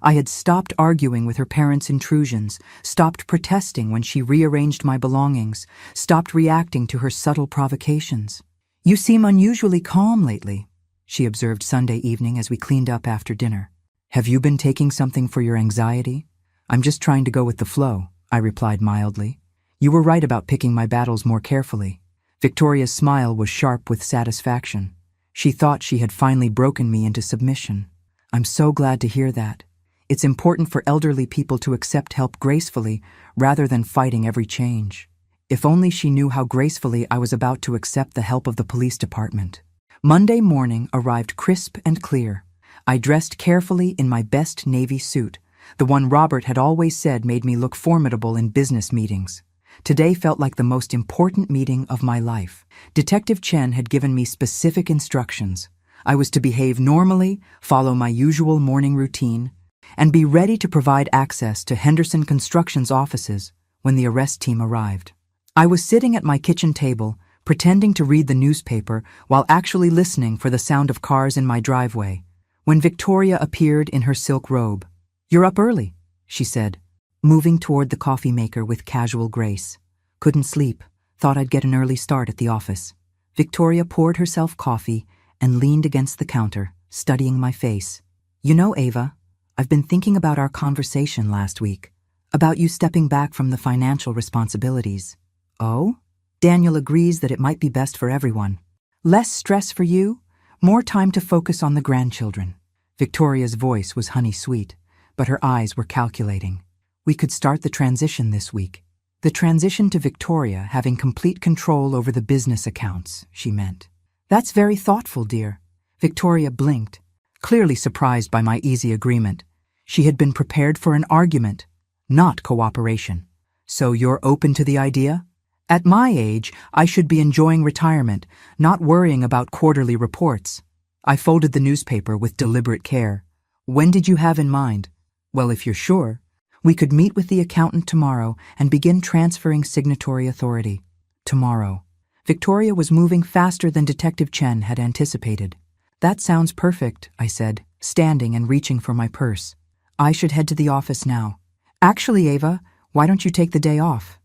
I had stopped arguing with her parents' intrusions, stopped protesting when she rearranged my belongings, stopped reacting to her subtle provocations. You seem unusually calm lately, she observed Sunday evening as we cleaned up after dinner. Have you been taking something for your anxiety? I'm just trying to go with the flow, I replied mildly. You were right about picking my battles more carefully. Victoria's smile was sharp with satisfaction. She thought she had finally broken me into submission. I'm so glad to hear that. It's important for elderly people to accept help gracefully rather than fighting every change. If only she knew how gracefully I was about to accept the help of the police department. Monday morning arrived crisp and clear. I dressed carefully in my best navy suit, the one Robert had always said made me look formidable in business meetings. Today felt like the most important meeting of my life. Detective Chen had given me specific instructions. I was to behave normally, follow my usual morning routine, and be ready to provide access to Henderson Construction's offices when the arrest team arrived. I was sitting at my kitchen table, pretending to read the newspaper while actually listening for the sound of cars in my driveway, when Victoria appeared in her silk robe. "You're up early," she said, moving toward the coffee maker with casual grace. "Couldn't sleep. Thought I'd get an early start at the office." Victoria poured herself coffee and leaned against the counter, studying my face. "You know, Ava, I've been thinking about our conversation last week, about you stepping back from the financial responsibilities." "Oh?" Daniel agrees that it might be best for everyone. "Less stress for you, more time to focus on the grandchildren." Victoria's voice was honey-sweet, but her eyes were calculating. We could start the transition this week. The transition to Victoria having complete control over the business accounts, she meant. "That's very thoughtful, dear." Victoria blinked, clearly surprised by my easy agreement. She had been prepared for an argument, not cooperation. "So you're open to the idea? At my age, I should be enjoying retirement, not worrying about quarterly reports." I folded the newspaper with deliberate care. "When did you have in mind?" "Well, if you're sure, we could meet with the accountant tomorrow and begin transferring signatory authority." Tomorrow. Victoria was moving faster than Detective Chen had anticipated. "That sounds perfect," I said, standing and reaching for my purse. "I should head to the office now." "Actually, Ava, why don't you take the day off?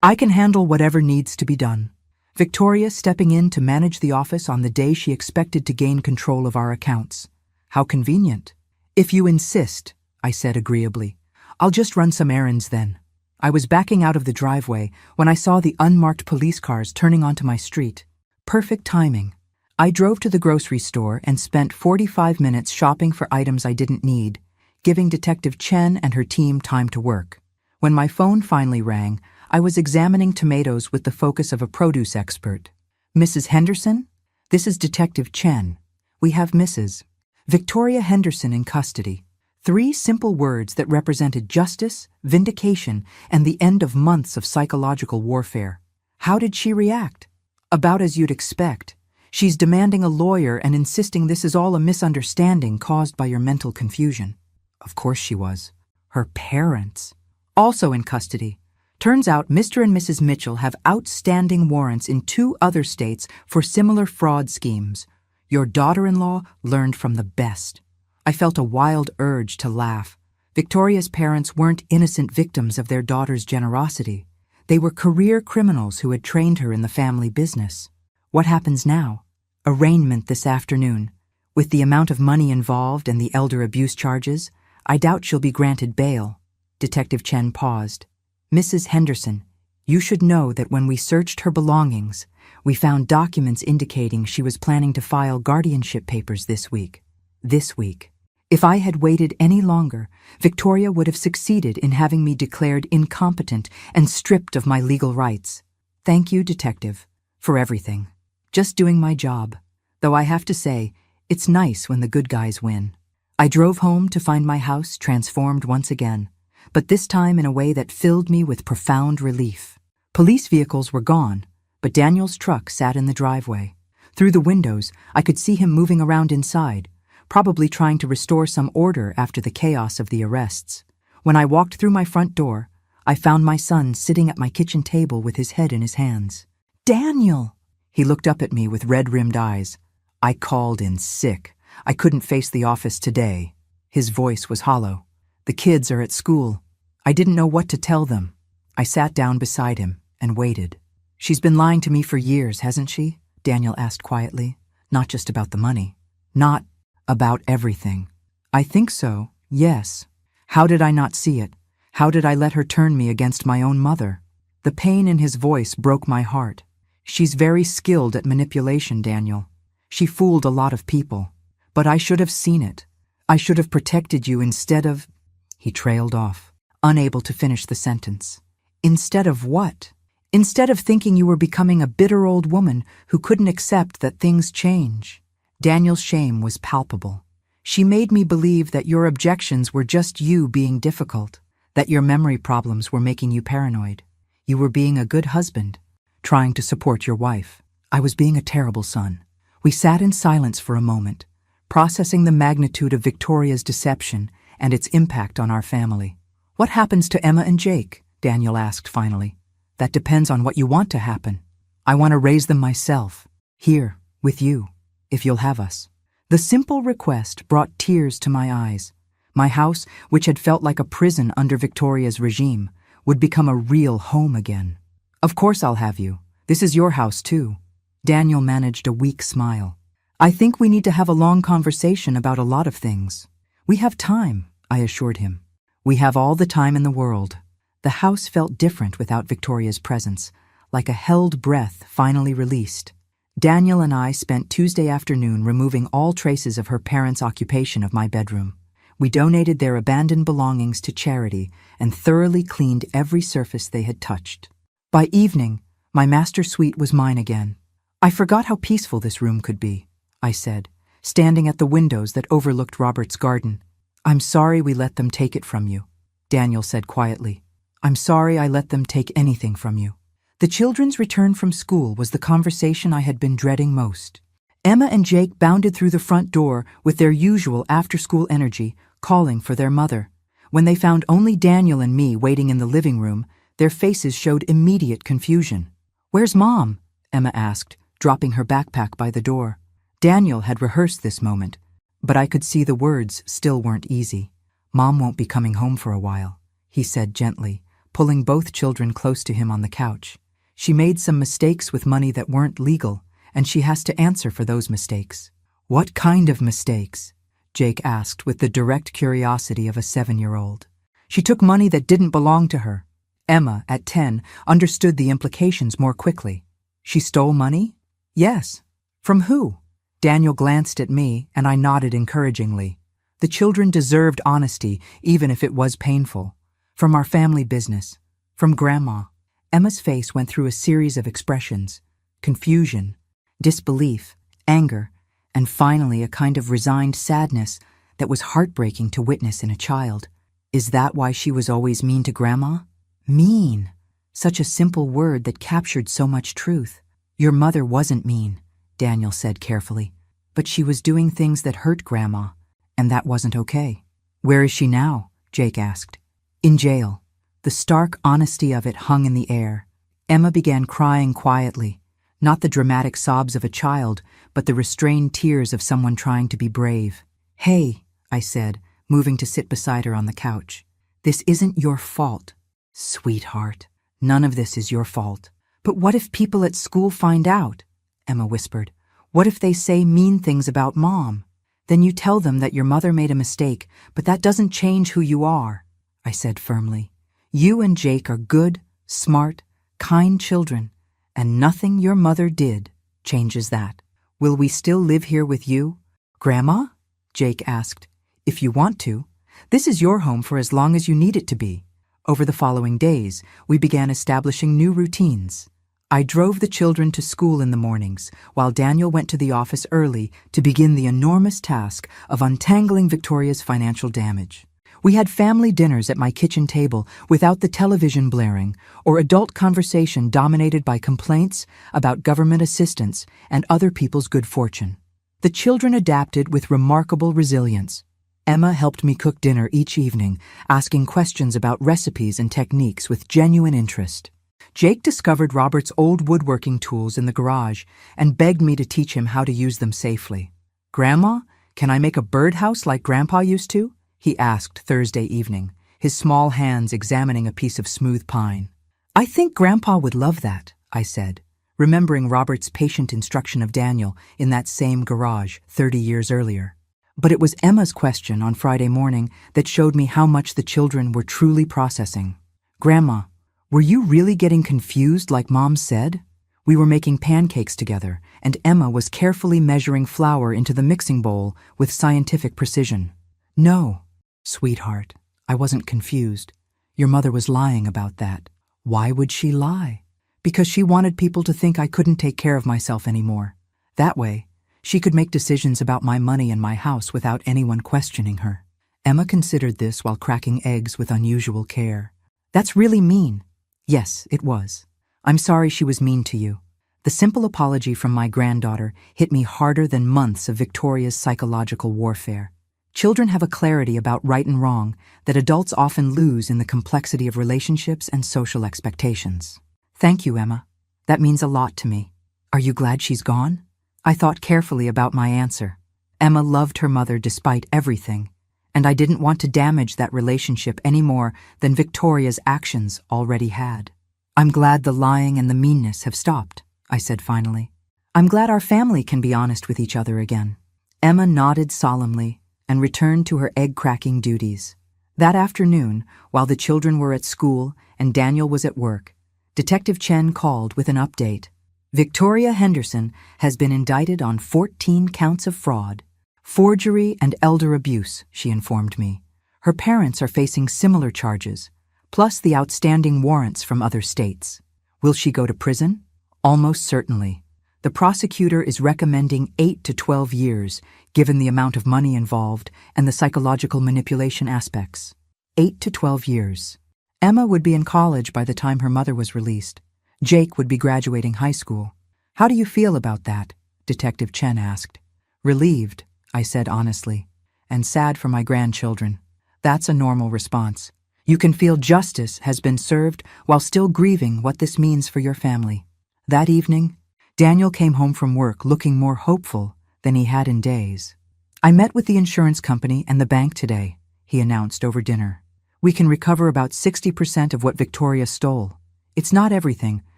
I can handle whatever needs to be done." Victoria stepping in to manage the office on the day she expected to gain control of our accounts. How convenient. "If you insist," I said agreeably. "I'll just run some errands then." I was backing out of the driveway when I saw the unmarked police cars turning onto my street. Perfect timing. I drove to the grocery store and spent 45 minutes shopping for items I didn't need, giving Detective Chen and her team time to work. When my phone finally rang, I was examining tomatoes with the focus of a produce expert. "Mrs. Henderson? This is Detective Chen. We have Mrs. Victoria Henderson in custody." 3 simple words that represented justice, vindication, and the end of months of psychological warfare. How did she react? About as you'd expect. She's demanding a lawyer and insisting this is all a misunderstanding caused by your mental confusion. Of course she was. Her parents, also in custody. Turns out Mr. and Mrs. Mitchell have outstanding warrants in 2 other states for similar fraud schemes. Your daughter-in-law learned from the best. I felt a wild urge to laugh. Victoria's parents weren't innocent victims of their daughter's generosity. They were career criminals who had trained her in the family business. What happens now? Arraignment this afternoon. With the amount of money involved and the elder abuse charges, I doubt she'll be granted bail. Detective Chen paused. "Mrs. Henderson, you should know that when we searched her belongings, we found documents indicating she was planning to file guardianship papers this week. This week. If I had waited any longer, Victoria would have succeeded in having me declared incompetent and stripped of my legal rights. Thank you, Detective, for everything. Just doing my job. Though I have to say, it's nice when the good guys win." I drove home to find my house transformed once again, but this time in a way that filled me with profound relief. Police vehicles were gone, but Daniel's truck sat in the driveway. Through the windows, I could see him moving around inside, probably trying to restore some order after the chaos of the arrests. When I walked through my front door, I found my son sitting at my kitchen table with his head in his hands. "Daniel!" He looked up at me with red-rimmed eyes. "I called in sick. I couldn't face the office today." His voice was hollow. "The kids are at school. I didn't know what to tell them." I sat down beside him and waited. "She's been lying to me for years, hasn't she?" Daniel asked quietly. "Not just about the money. Not about everything." "I think so, yes. How did I not see it? How did I let her turn me against my own mother?" The pain in his voice broke my heart. "She's very skilled at manipulation, Daniel. She fooled a lot of people. But I should have seen it. I should have protected you instead of—" He trailed off, unable to finish the sentence. "Instead of what? Instead of thinking you were becoming a bitter old woman who couldn't accept that things change." Daniel's shame was palpable. "She made me believe that your objections were just you being difficult, that your memory problems were making you paranoid. You were being a good husband, trying to support your wife. I was being a terrible son." We sat in silence for a moment, processing the magnitude of Victoria's deception and its impact on our family. "What happens to Emma and Jake?" Daniel asked finally. "That depends on what you want to happen. I want to raise them myself, here, with you, if you'll have us." The simple request brought tears to my eyes. My house, which had felt like a prison under Victoria's regime, would become a real home again. "Of course I'll have you. This is your house too." Daniel managed a weak smile. "I think we need to have a long conversation about a lot of things." "We have time," I assured him. "We have all the time in the world." The house felt different without Victoria's presence, like a held breath finally released. Daniel and I spent Tuesday afternoon removing all traces of her parents' occupation of my bedroom. We donated their abandoned belongings to charity and thoroughly cleaned every surface they had touched. By evening, my master suite was mine again. "I forgot how peaceful this room could be," I said, standing at the windows that overlooked Robert's garden. "I'm sorry we let them take it from you," Daniel said quietly. "I'm sorry I let them take anything from you." The children's return from school was the conversation I had been dreading most. Emma and Jake bounded through the front door with their usual after-school energy, calling for their mother. When they found only Daniel and me waiting in the living room, their faces showed immediate confusion. "Where's Mom?" Emma asked, dropping her backpack by the door. Daniel had rehearsed this moment, but I could see the words still weren't easy. "Mom won't be coming home for a while," he said gently, pulling both children close to him on the couch. "She made some mistakes with money that weren't legal, and she has to answer for those mistakes." "What kind of mistakes?" Jake asked with the direct curiosity of a 7-year-old. "She took money that didn't belong to her." Emma, at 10, understood the implications more quickly. "She stole money?" "Yes." "From who?" Daniel glanced at me, and I nodded encouragingly. The children deserved honesty, even if it was painful. From our family business. From Grandma. Emma's face went through a series of expressions. Confusion, disbelief, anger, and finally a kind of resigned sadness that was heartbreaking to witness in a child. Is that why she was always mean to Grandma? Mean. Such a simple word that captured so much truth. Your mother wasn't mean, Daniel said carefully, but she was doing things that hurt Grandma, and that wasn't okay. Where is she now? Jake asked. In jail. The stark honesty of it hung in the air. Emma began crying quietly, not the dramatic sobs of a child, but the restrained tears of someone trying to be brave. Hey, I said, moving to sit beside her on the couch. This isn't your fault. Sweetheart, none of this is your fault. But what if people at school find out? Emma whispered. What if they say mean things about Mom? Then you tell them that your mother made a mistake, but that doesn't change who you are, I said firmly. You and Jake are good, smart, kind children, and nothing your mother did changes that. Will we still live here with you? Grandma? Jake asked. If you want to. This is your home for as long as you need it to be. Over the following days, we began establishing new routines. I drove the children to school in the mornings, while Daniel went to the office early to begin the enormous task of untangling Victoria's financial damage. We had family dinners at my kitchen table without the television blaring or adult conversation dominated by complaints about government assistance and other people's good fortune. The children adapted with remarkable resilience. Emma helped me cook dinner each evening, asking questions about recipes and techniques with genuine interest. Jake discovered Robert's old woodworking tools in the garage and begged me to teach him how to use them safely. Grandma, can I make a birdhouse like Grandpa used to? He asked Thursday evening, his small hands examining a piece of smooth pine. I think Grandpa would love that, I said, remembering Robert's patient instruction of Daniel in that same garage 30 years earlier. But it was Emma's question on Friday morning that showed me how much the children were truly processing. Grandma, were you really getting confused like Mom said? We were making pancakes together, and Emma was carefully measuring flour into the mixing bowl with scientific precision. No, sweetheart, I wasn't confused. Your mother was lying about that. Why would she lie? Because she wanted people to think I couldn't take care of myself anymore. That way, she could make decisions about my money and my house without anyone questioning her. Emma considered this while cracking eggs with unusual care. That's really mean. Yes, it was. I'm sorry she was mean to you. The simple apology from my granddaughter hit me harder than months of Victoria's psychological warfare. Children have a clarity about right and wrong that adults often lose in the complexity of relationships and social expectations. Thank you, Emma. That means a lot to me. Are you glad she's gone? I thought carefully about my answer. Emma loved her mother despite everything, and I didn't want to damage that relationship any more than Victoria's actions already had. I'm glad the lying and the meanness have stopped, I said finally. I'm glad our family can be honest with each other again. Emma nodded solemnly and returned to her egg-cracking duties. That afternoon, while the children were at school and Daniel was at work, Detective Chen called with an update. Victoria Henderson has been indicted on 14 counts of fraud, forgery, and elder abuse, she informed me. Her parents are facing similar charges, plus the outstanding warrants from other states. Will she go to prison? Almost certainly. The prosecutor is recommending 8 to 12 years, given the amount of money involved and the psychological manipulation aspects. 8 to 12 years. Emma would be in college by the time her mother was released. Jake would be graduating high school. How do you feel about that? Detective Chen asked. Relieved, I said honestly, and sad for my grandchildren. That's a normal response. You can feel justice has been served while still grieving what this means for your family. That evening, Daniel came home from work looking more hopeful than he had in days. I met with the insurance company and the bank today, he announced over dinner. We can recover about 60% of what Victoria stole. It's not everything,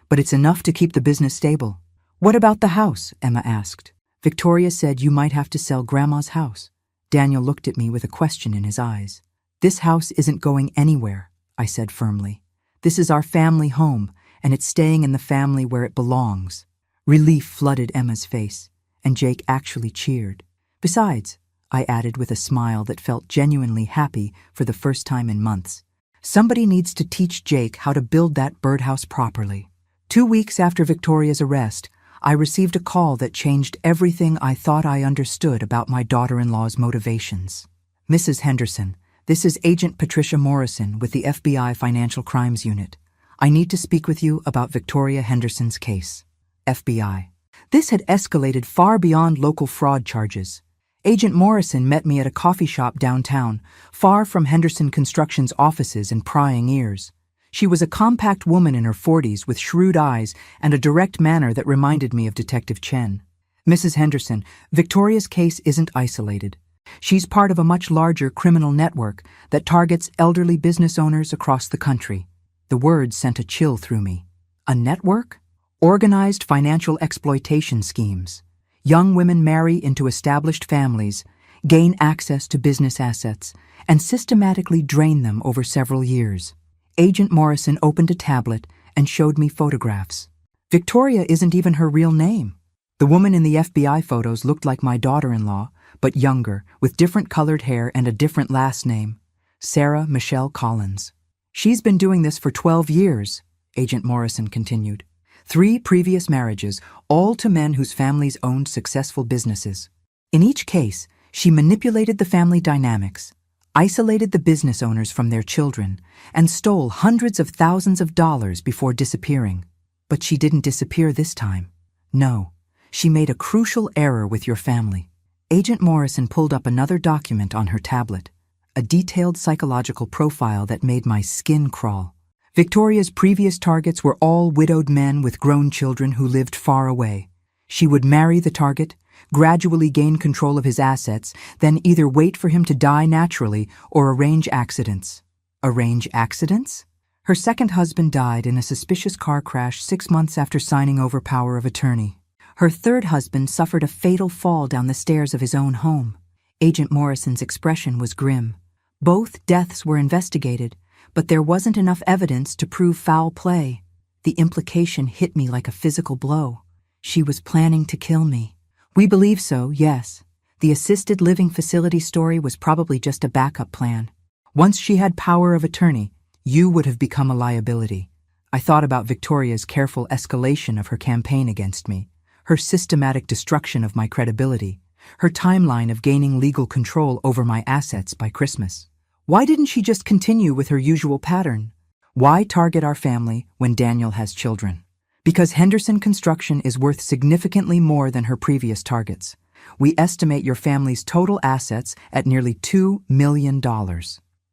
but it's enough to keep the business stable. What about the house? Emma asked. Victoria said you might have to sell Grandma's house. Daniel looked at me with a question in his eyes. This house isn't going anywhere, I said firmly. This is our family home, and it's staying in the family where it belongs. Relief flooded Emma's face, and Jake actually cheered. Besides, I added with a smile that felt genuinely happy for the first time in months, somebody needs to teach Jake how to build that birdhouse properly. 2 weeks after Victoria's arrest, I received a call that changed everything I thought I understood about my daughter-in-law's motivations. Mrs. Henderson, this is Agent Patricia Morrison with the FBI Financial Crimes Unit. I need to speak with you about Victoria Henderson's case. FBI. This had escalated far beyond local fraud charges. Agent Morrison met me at a coffee shop downtown, far from Henderson Construction's offices and prying ears. She was a compact woman in her 40s with shrewd eyes and a direct manner that reminded me of Detective Chen. Mrs. Henderson, Victoria's case isn't isolated. She's part of a much larger criminal network that targets elderly business owners across the country. The words sent a chill through me. A network? Organized financial exploitation schemes. Young women marry into established families, gain access to business assets, and systematically drain them over several years. Agent Morrison opened a tablet and showed me photographs. Victoria isn't even her real name. The woman in the FBI photos looked like my daughter-in-law, but younger, with different colored hair and a different last name. Sarah Michelle Collins. She's been doing this for 12 years, Agent Morrison continued. 3 previous marriages, all to men whose families owned successful businesses. In each case, she manipulated the family dynamics, isolated the business owners from their children, and stole hundreds of thousands of dollars before disappearing. But she didn't disappear this time. No, she made a crucial error with your family. Agent Morrison pulled up another document on her tablet, a detailed psychological profile that made my skin crawl. Victoria's previous targets were all widowed men with grown children who lived far away. She would marry the target, gradually gain control of his assets, then either wait for him to die naturally or arrange accidents. Arrange accidents? Her second husband died in a suspicious car crash 6 months after signing over power of attorney. Her third husband suffered a fatal fall down the stairs of his own home. Agent Morrison's expression was grim. Both deaths were investigated, but there wasn't enough evidence to prove foul play. The implication hit me like a physical blow. She was planning to kill me. We believe so, yes. The assisted living facility story was probably just a backup plan. Once she had power of attorney, you would have become a liability. I thought about Victoria's careful escalation of her campaign against me, her systematic destruction of my credibility, her timeline of gaining legal control over my assets by Christmas. Why didn't she just continue with her usual pattern? Why target our family when Daniel has children? Because Henderson Construction is worth significantly more than her previous targets. We estimate your family's total assets at nearly $2 million.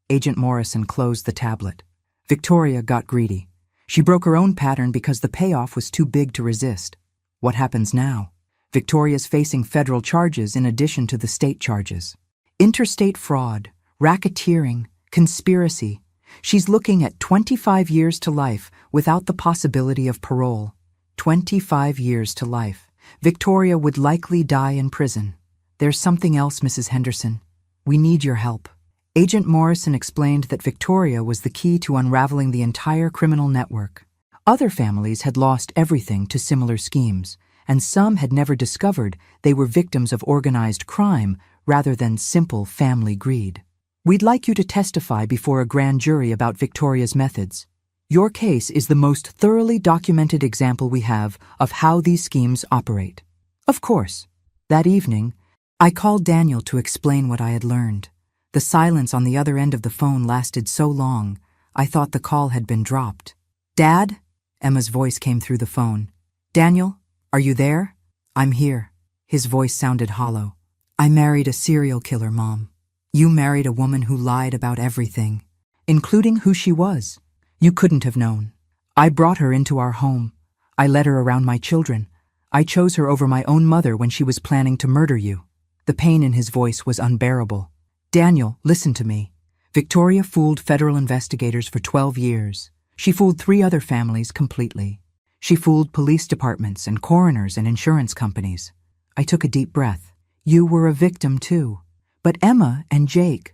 Agent Morrison closed the tablet. Victoria got greedy. She broke her own pattern because the payoff was too big to resist. What happens now? Victoria's facing federal charges in addition to the state charges. Interstate fraud, racketeering, conspiracy. She's looking at 25 years to life without the possibility of parole. 25 years to life. Victoria would likely die in prison. There's something else, Mrs. Henderson. We need your help. Agent Morrison explained that Victoria was the key to unraveling the entire criminal network. Other families had lost everything to similar schemes, and some had never discovered they were victims of organized crime rather than simple family greed. We'd like you to testify before a grand jury about Victoria's methods. Your case is the most thoroughly documented example we have of how these schemes operate. Of course, that evening, I called Daniel to explain what I had learned. The silence on the other end of the phone lasted so long, I thought the call had been dropped. Dad? Emma's voice came through the phone. Daniel, are you there? I'm here. His voice sounded hollow. I married a serial killer, Mom. You married a woman who lied about everything, including who she was. You couldn't have known. I brought her into our home. I led her around my children. I chose her over my own mother when she was planning to murder you. The pain in his voice was unbearable. Daniel, listen to me. Victoria fooled federal investigators for 12 years. She fooled 3 other families completely. She fooled police departments and coroners and insurance companies. I took a deep breath. You were a victim too. But Emma and Jake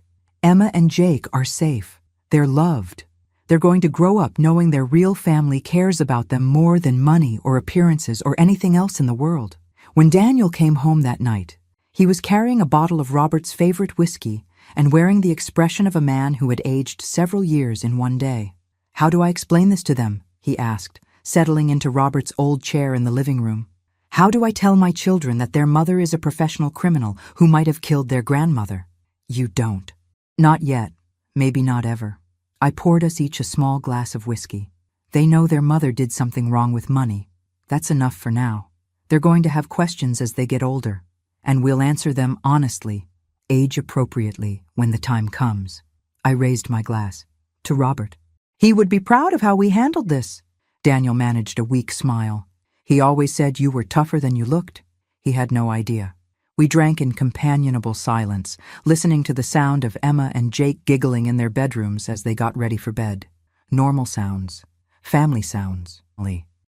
are safe. They're loved. They're going to grow up knowing their real family cares about them more than money or appearances or anything else in the world. When Daniel came home that night, he was carrying a bottle of Robert's favorite whiskey and wearing the expression of a man who had aged several years in one day. "How do I explain this to them?" he asked, settling into Robert's old chair in the living room. "How do I tell my children that their mother is a professional criminal who might have killed their grandmother?" "You don't." "Not yet. Maybe not ever." I poured us each a small glass of whiskey. "They know their mother did something wrong with money. That's enough for now. They're going to have questions as they get older, and we'll answer them honestly, age-appropriately, when the time comes." I raised my glass. "To Robert. He would be proud of how we handled this." Daniel managed a weak smile. "He always said you were tougher than you looked." He had no idea. We drank in companionable silence, listening to the sound of Emma and Jake giggling in their bedrooms as they got ready for bed. Normal sounds. Family sounds.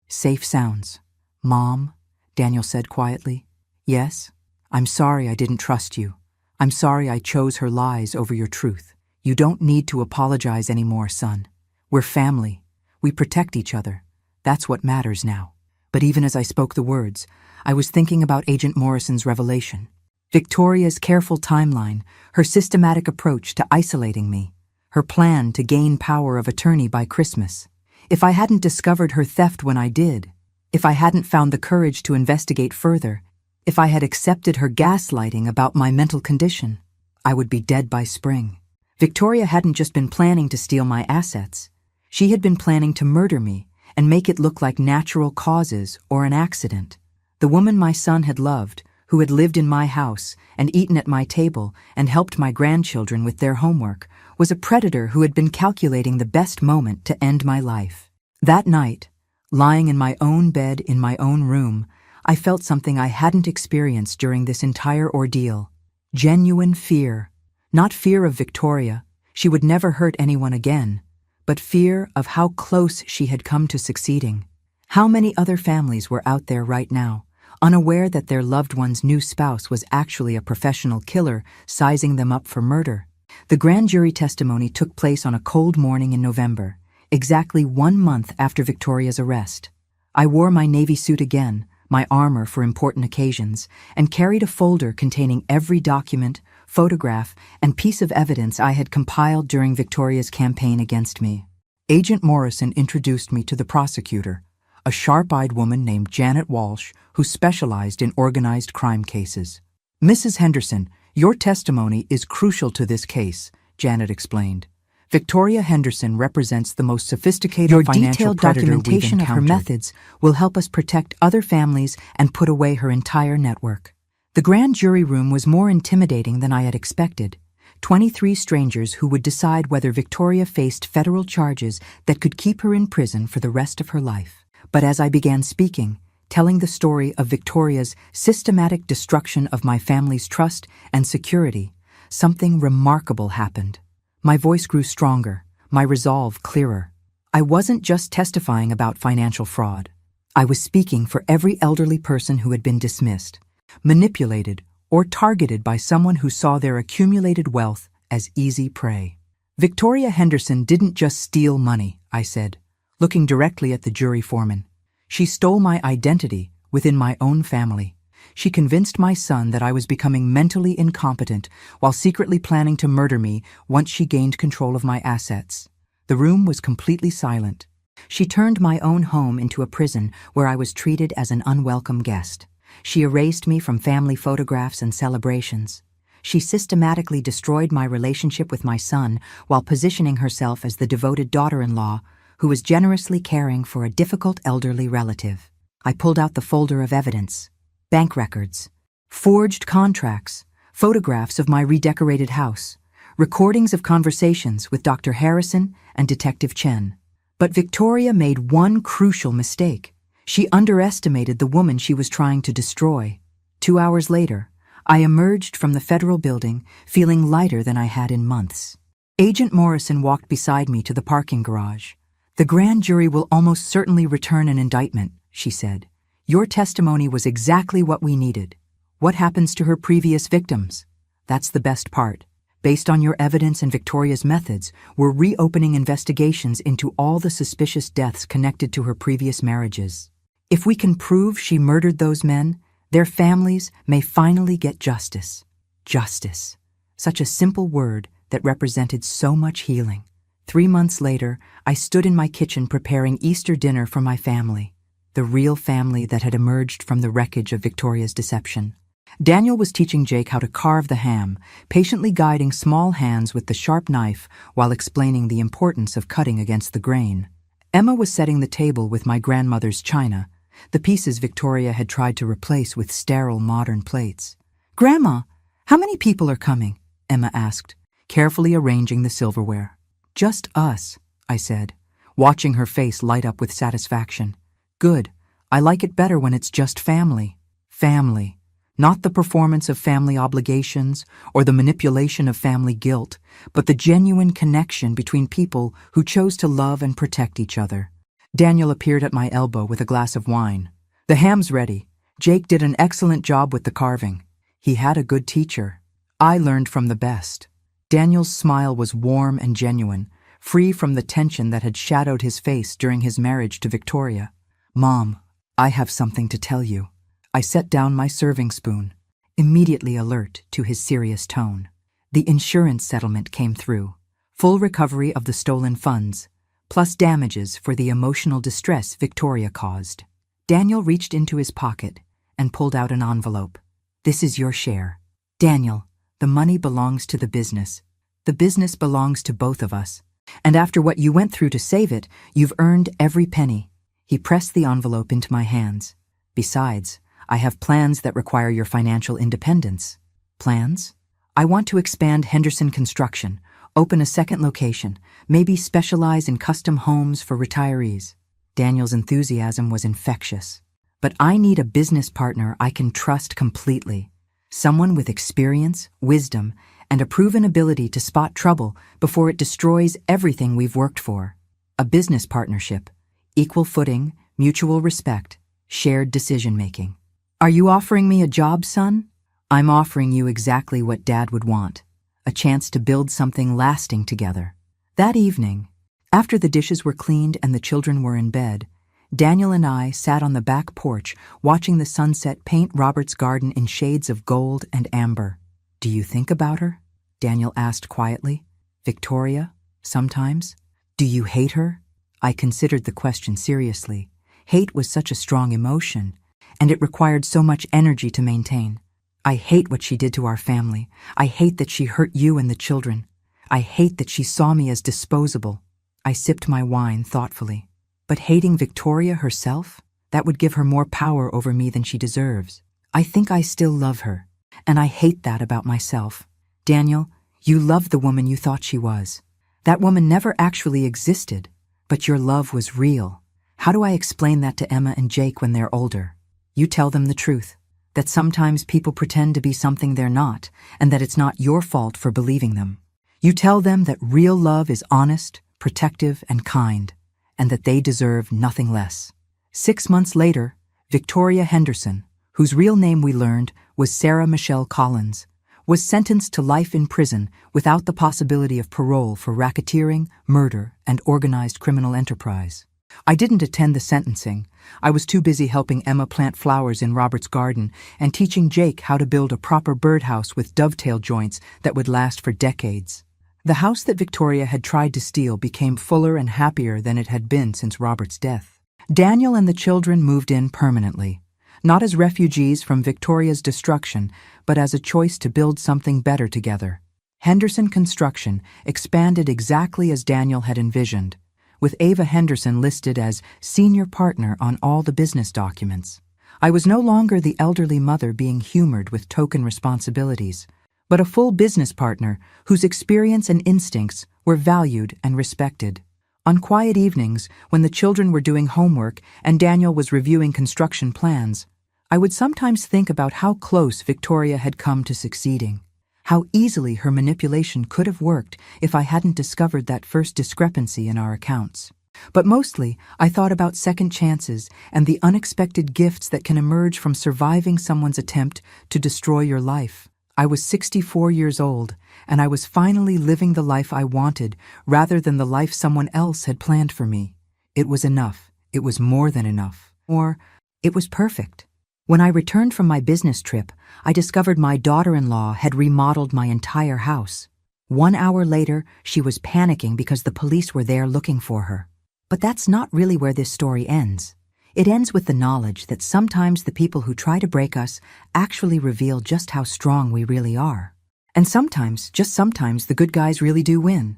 Safe sounds. "Mom," Daniel said quietly. "Yes? I'm sorry I didn't trust you. I'm sorry I chose her lies over your truth. You don't need to apologize anymore, son. We're family. We protect each other. That's what matters now." But even as I spoke the words, I was thinking about Agent Morrison's revelation. Victoria's careful timeline, her systematic approach to isolating me, her plan to gain power of attorney by Christmas. If I hadn't discovered her theft when I did, if I hadn't found the courage to investigate further, if I had accepted her gaslighting about my mental condition, I would be dead by spring. Victoria hadn't just been planning to steal my assets. She had been planning to murder me and make it look like natural causes or an accident. The woman my son had loved, who had lived in my house and eaten at my table and helped my grandchildren with their homework, was a predator who had been calculating the best moment to end my life. That night, lying in my own bed in my own room, I felt something I hadn't experienced during this entire ordeal. Genuine fear. Not fear of Victoria, she would never hurt anyone again, but fear of how close she had come to succeeding. How many other families were out there right now, unaware that their loved one's new spouse was actually a professional killer sizing them up for murder? The grand jury testimony took place on a cold morning in November, exactly 1 month after Victoria's arrest. I wore my navy suit again, my armor for important occasions, and carried a folder containing every document, photograph, and piece of evidence I had compiled during Victoria's campaign against me. Agent Morrison introduced me to the prosecutor, a sharp-eyed woman named Janet Walsh who specialized in organized crime cases. "Mrs. Henderson, your testimony is crucial to this case," Janet explained. "Victoria Henderson represents the most sophisticated financial predator we've encountered. Your detailed documentation of her methods will help us protect other families and put away her entire network." The grand jury room was more intimidating than I had expected. 23 strangers who would decide whether Victoria faced federal charges that could keep her in prison for the rest of her life. But as I began speaking, telling the story of Victoria's systematic destruction of my family's trust and security, something remarkable happened. My voice grew stronger, my resolve clearer. I wasn't just testifying about financial fraud. I was speaking for every elderly person who had been dismissed, manipulated, or targeted by someone who saw their accumulated wealth as easy prey. "Victoria Henderson didn't just steal money," I said, looking directly at the jury foreman. "She stole my identity within my own family. She convinced my son that I was becoming mentally incompetent while secretly planning to murder me once she gained control of my assets." The room was completely silent. She turned my own home into a prison where I was treated as an unwelcome guest. She erased me from family photographs and celebrations. She systematically destroyed my relationship with my son while positioning herself as the devoted daughter-in-law who was generously caring for a difficult elderly relative. I pulled out the folder of evidence. Bank records, forged contracts, photographs of my redecorated house, recordings of conversations with Dr. Harrison and Detective Chen. But Victoria made one crucial mistake. She underestimated the woman she was trying to destroy. 2 hours later, I emerged from the federal building feeling lighter than I had in months. Agent Morrison walked beside me to the parking garage. "The grand jury will almost certainly return an indictment," she said. "Your testimony was exactly what we needed. What happens to her previous victims? That's the best part. Based on your evidence and Victoria's methods, we're reopening investigations into all the suspicious deaths connected to her previous marriages. If we can prove she murdered those men, Their families may finally get justice. Justice. Such a simple word that represented so much healing. 3 months later, I stood in my kitchen preparing Easter dinner for my family. The real family that had emerged from the wreckage of Victoria's deception. Daniel was teaching Jake how to carve the ham, patiently guiding small hands with the sharp knife while explaining the importance of cutting against the grain. Emma was setting the table with my grandmother's china, the pieces Victoria had tried to replace with sterile modern plates. "Grandma, how many people are coming?" Emma asked, carefully arranging the silverware. "Just us," I said, watching her face light up with satisfaction. "Good. I like it better when it's just family." Family. Not the performance of family obligations or the manipulation of family guilt, but the genuine connection between people who chose to love and protect each other. Daniel appeared at my elbow with a glass of wine. "The ham's ready. Jake did an excellent job with the carving. He had a good teacher. I learned from the best." Daniel's smile was warm and genuine, free from the tension that had shadowed his face during his marriage to Victoria. "Mom, I have something to tell you." I set down my serving spoon, immediately alert to his serious tone. The insurance settlement came through. Full recovery of the stolen funds, plus damages for the emotional distress Victoria caused. Daniel reached into his pocket and pulled out an envelope. "This is your share. Daniel, the money belongs to the business. The business belongs to both of us. And after what you went through to save it, you've earned every penny." He pressed the envelope into my hands. "Besides, I have plans that require your financial independence." "Plans?" "I want to expand Henderson Construction, open a second location, maybe specialize in custom homes for retirees." Daniel's enthusiasm was infectious. "But I need a business partner I can trust completely. Someone with experience, wisdom, and a proven ability to spot trouble before it destroys everything we've worked for. A business partnership, equal footing, mutual respect, shared decision-making." "Are you offering me a job, son?" "I'm offering you exactly what Dad would want. A chance to build something lasting together." That evening, after the dishes were cleaned and the children were in bed, Daniel and I sat on the back porch watching the sunset paint Robert's garden in shades of gold and amber. "Do you think about her?" Daniel asked quietly. "Victoria, sometimes? Do you hate her?" I considered the question seriously. Hate was such a strong emotion, and it required so much energy to maintain. "I hate what she did to our family. I hate that she hurt you and the children. I hate that she saw me as disposable." I sipped my wine thoughtfully. "But hating Victoria herself? That would give her more power over me than she deserves. I think I still love her, and I hate that about myself." "Daniel, you loved the woman you thought she was. That woman never actually existed, but your love was real. How do I explain that to Emma and Jake when they're older?" "You tell them the truth, that sometimes people pretend to be something they're not, and that it's not your fault for believing them. You tell them that real love is honest, protective, and kind, and that they deserve nothing less." 6 months later, Victoria Henderson, whose real name we learned was Sarah Michelle Collins, was sentenced to life in prison without the possibility of parole for racketeering, murder, and organized criminal enterprise. I didn't attend the sentencing. I was too busy helping Emma plant flowers in Robert's garden and teaching Jake how to build a proper birdhouse with dovetail joints that would last for decades. The house that Victoria had tried to steal became fuller and happier than it had been since Robert's death. Daniel and the children moved in permanently, not as refugees from Victoria's destruction, but as a choice to build something better together. Henderson Construction expanded exactly as Daniel had envisioned, with Ava Henderson listed as senior partner on all the business documents. I was no longer the elderly mother being humored with token responsibilities, but a full business partner whose experience and instincts were valued and respected. On quiet evenings, when the children were doing homework and Daniel was reviewing construction plans, I would sometimes think about how close Victoria had come to succeeding, how easily her manipulation could have worked if I hadn't discovered that first discrepancy in our accounts. But mostly, I thought about second chances and the unexpected gifts that can emerge from surviving someone's attempt to destroy your life. I was 64 years old, and I was finally living the life I wanted rather than the life someone else had planned for me. It was enough. It was more than enough. Or, it was perfect. When I returned from my business trip, I discovered my daughter-in-law had remodeled my entire house. 1 hour later, she was panicking because the police were there looking for her. But that's not really where this story ends. It ends with the knowledge that sometimes the people who try to break us actually reveal just how strong we really are. And sometimes, just sometimes, the good guys really do win.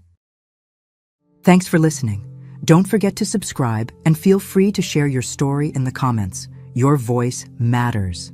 Thanks for listening. Don't forget to subscribe and feel free to share your story in the comments. Your voice matters.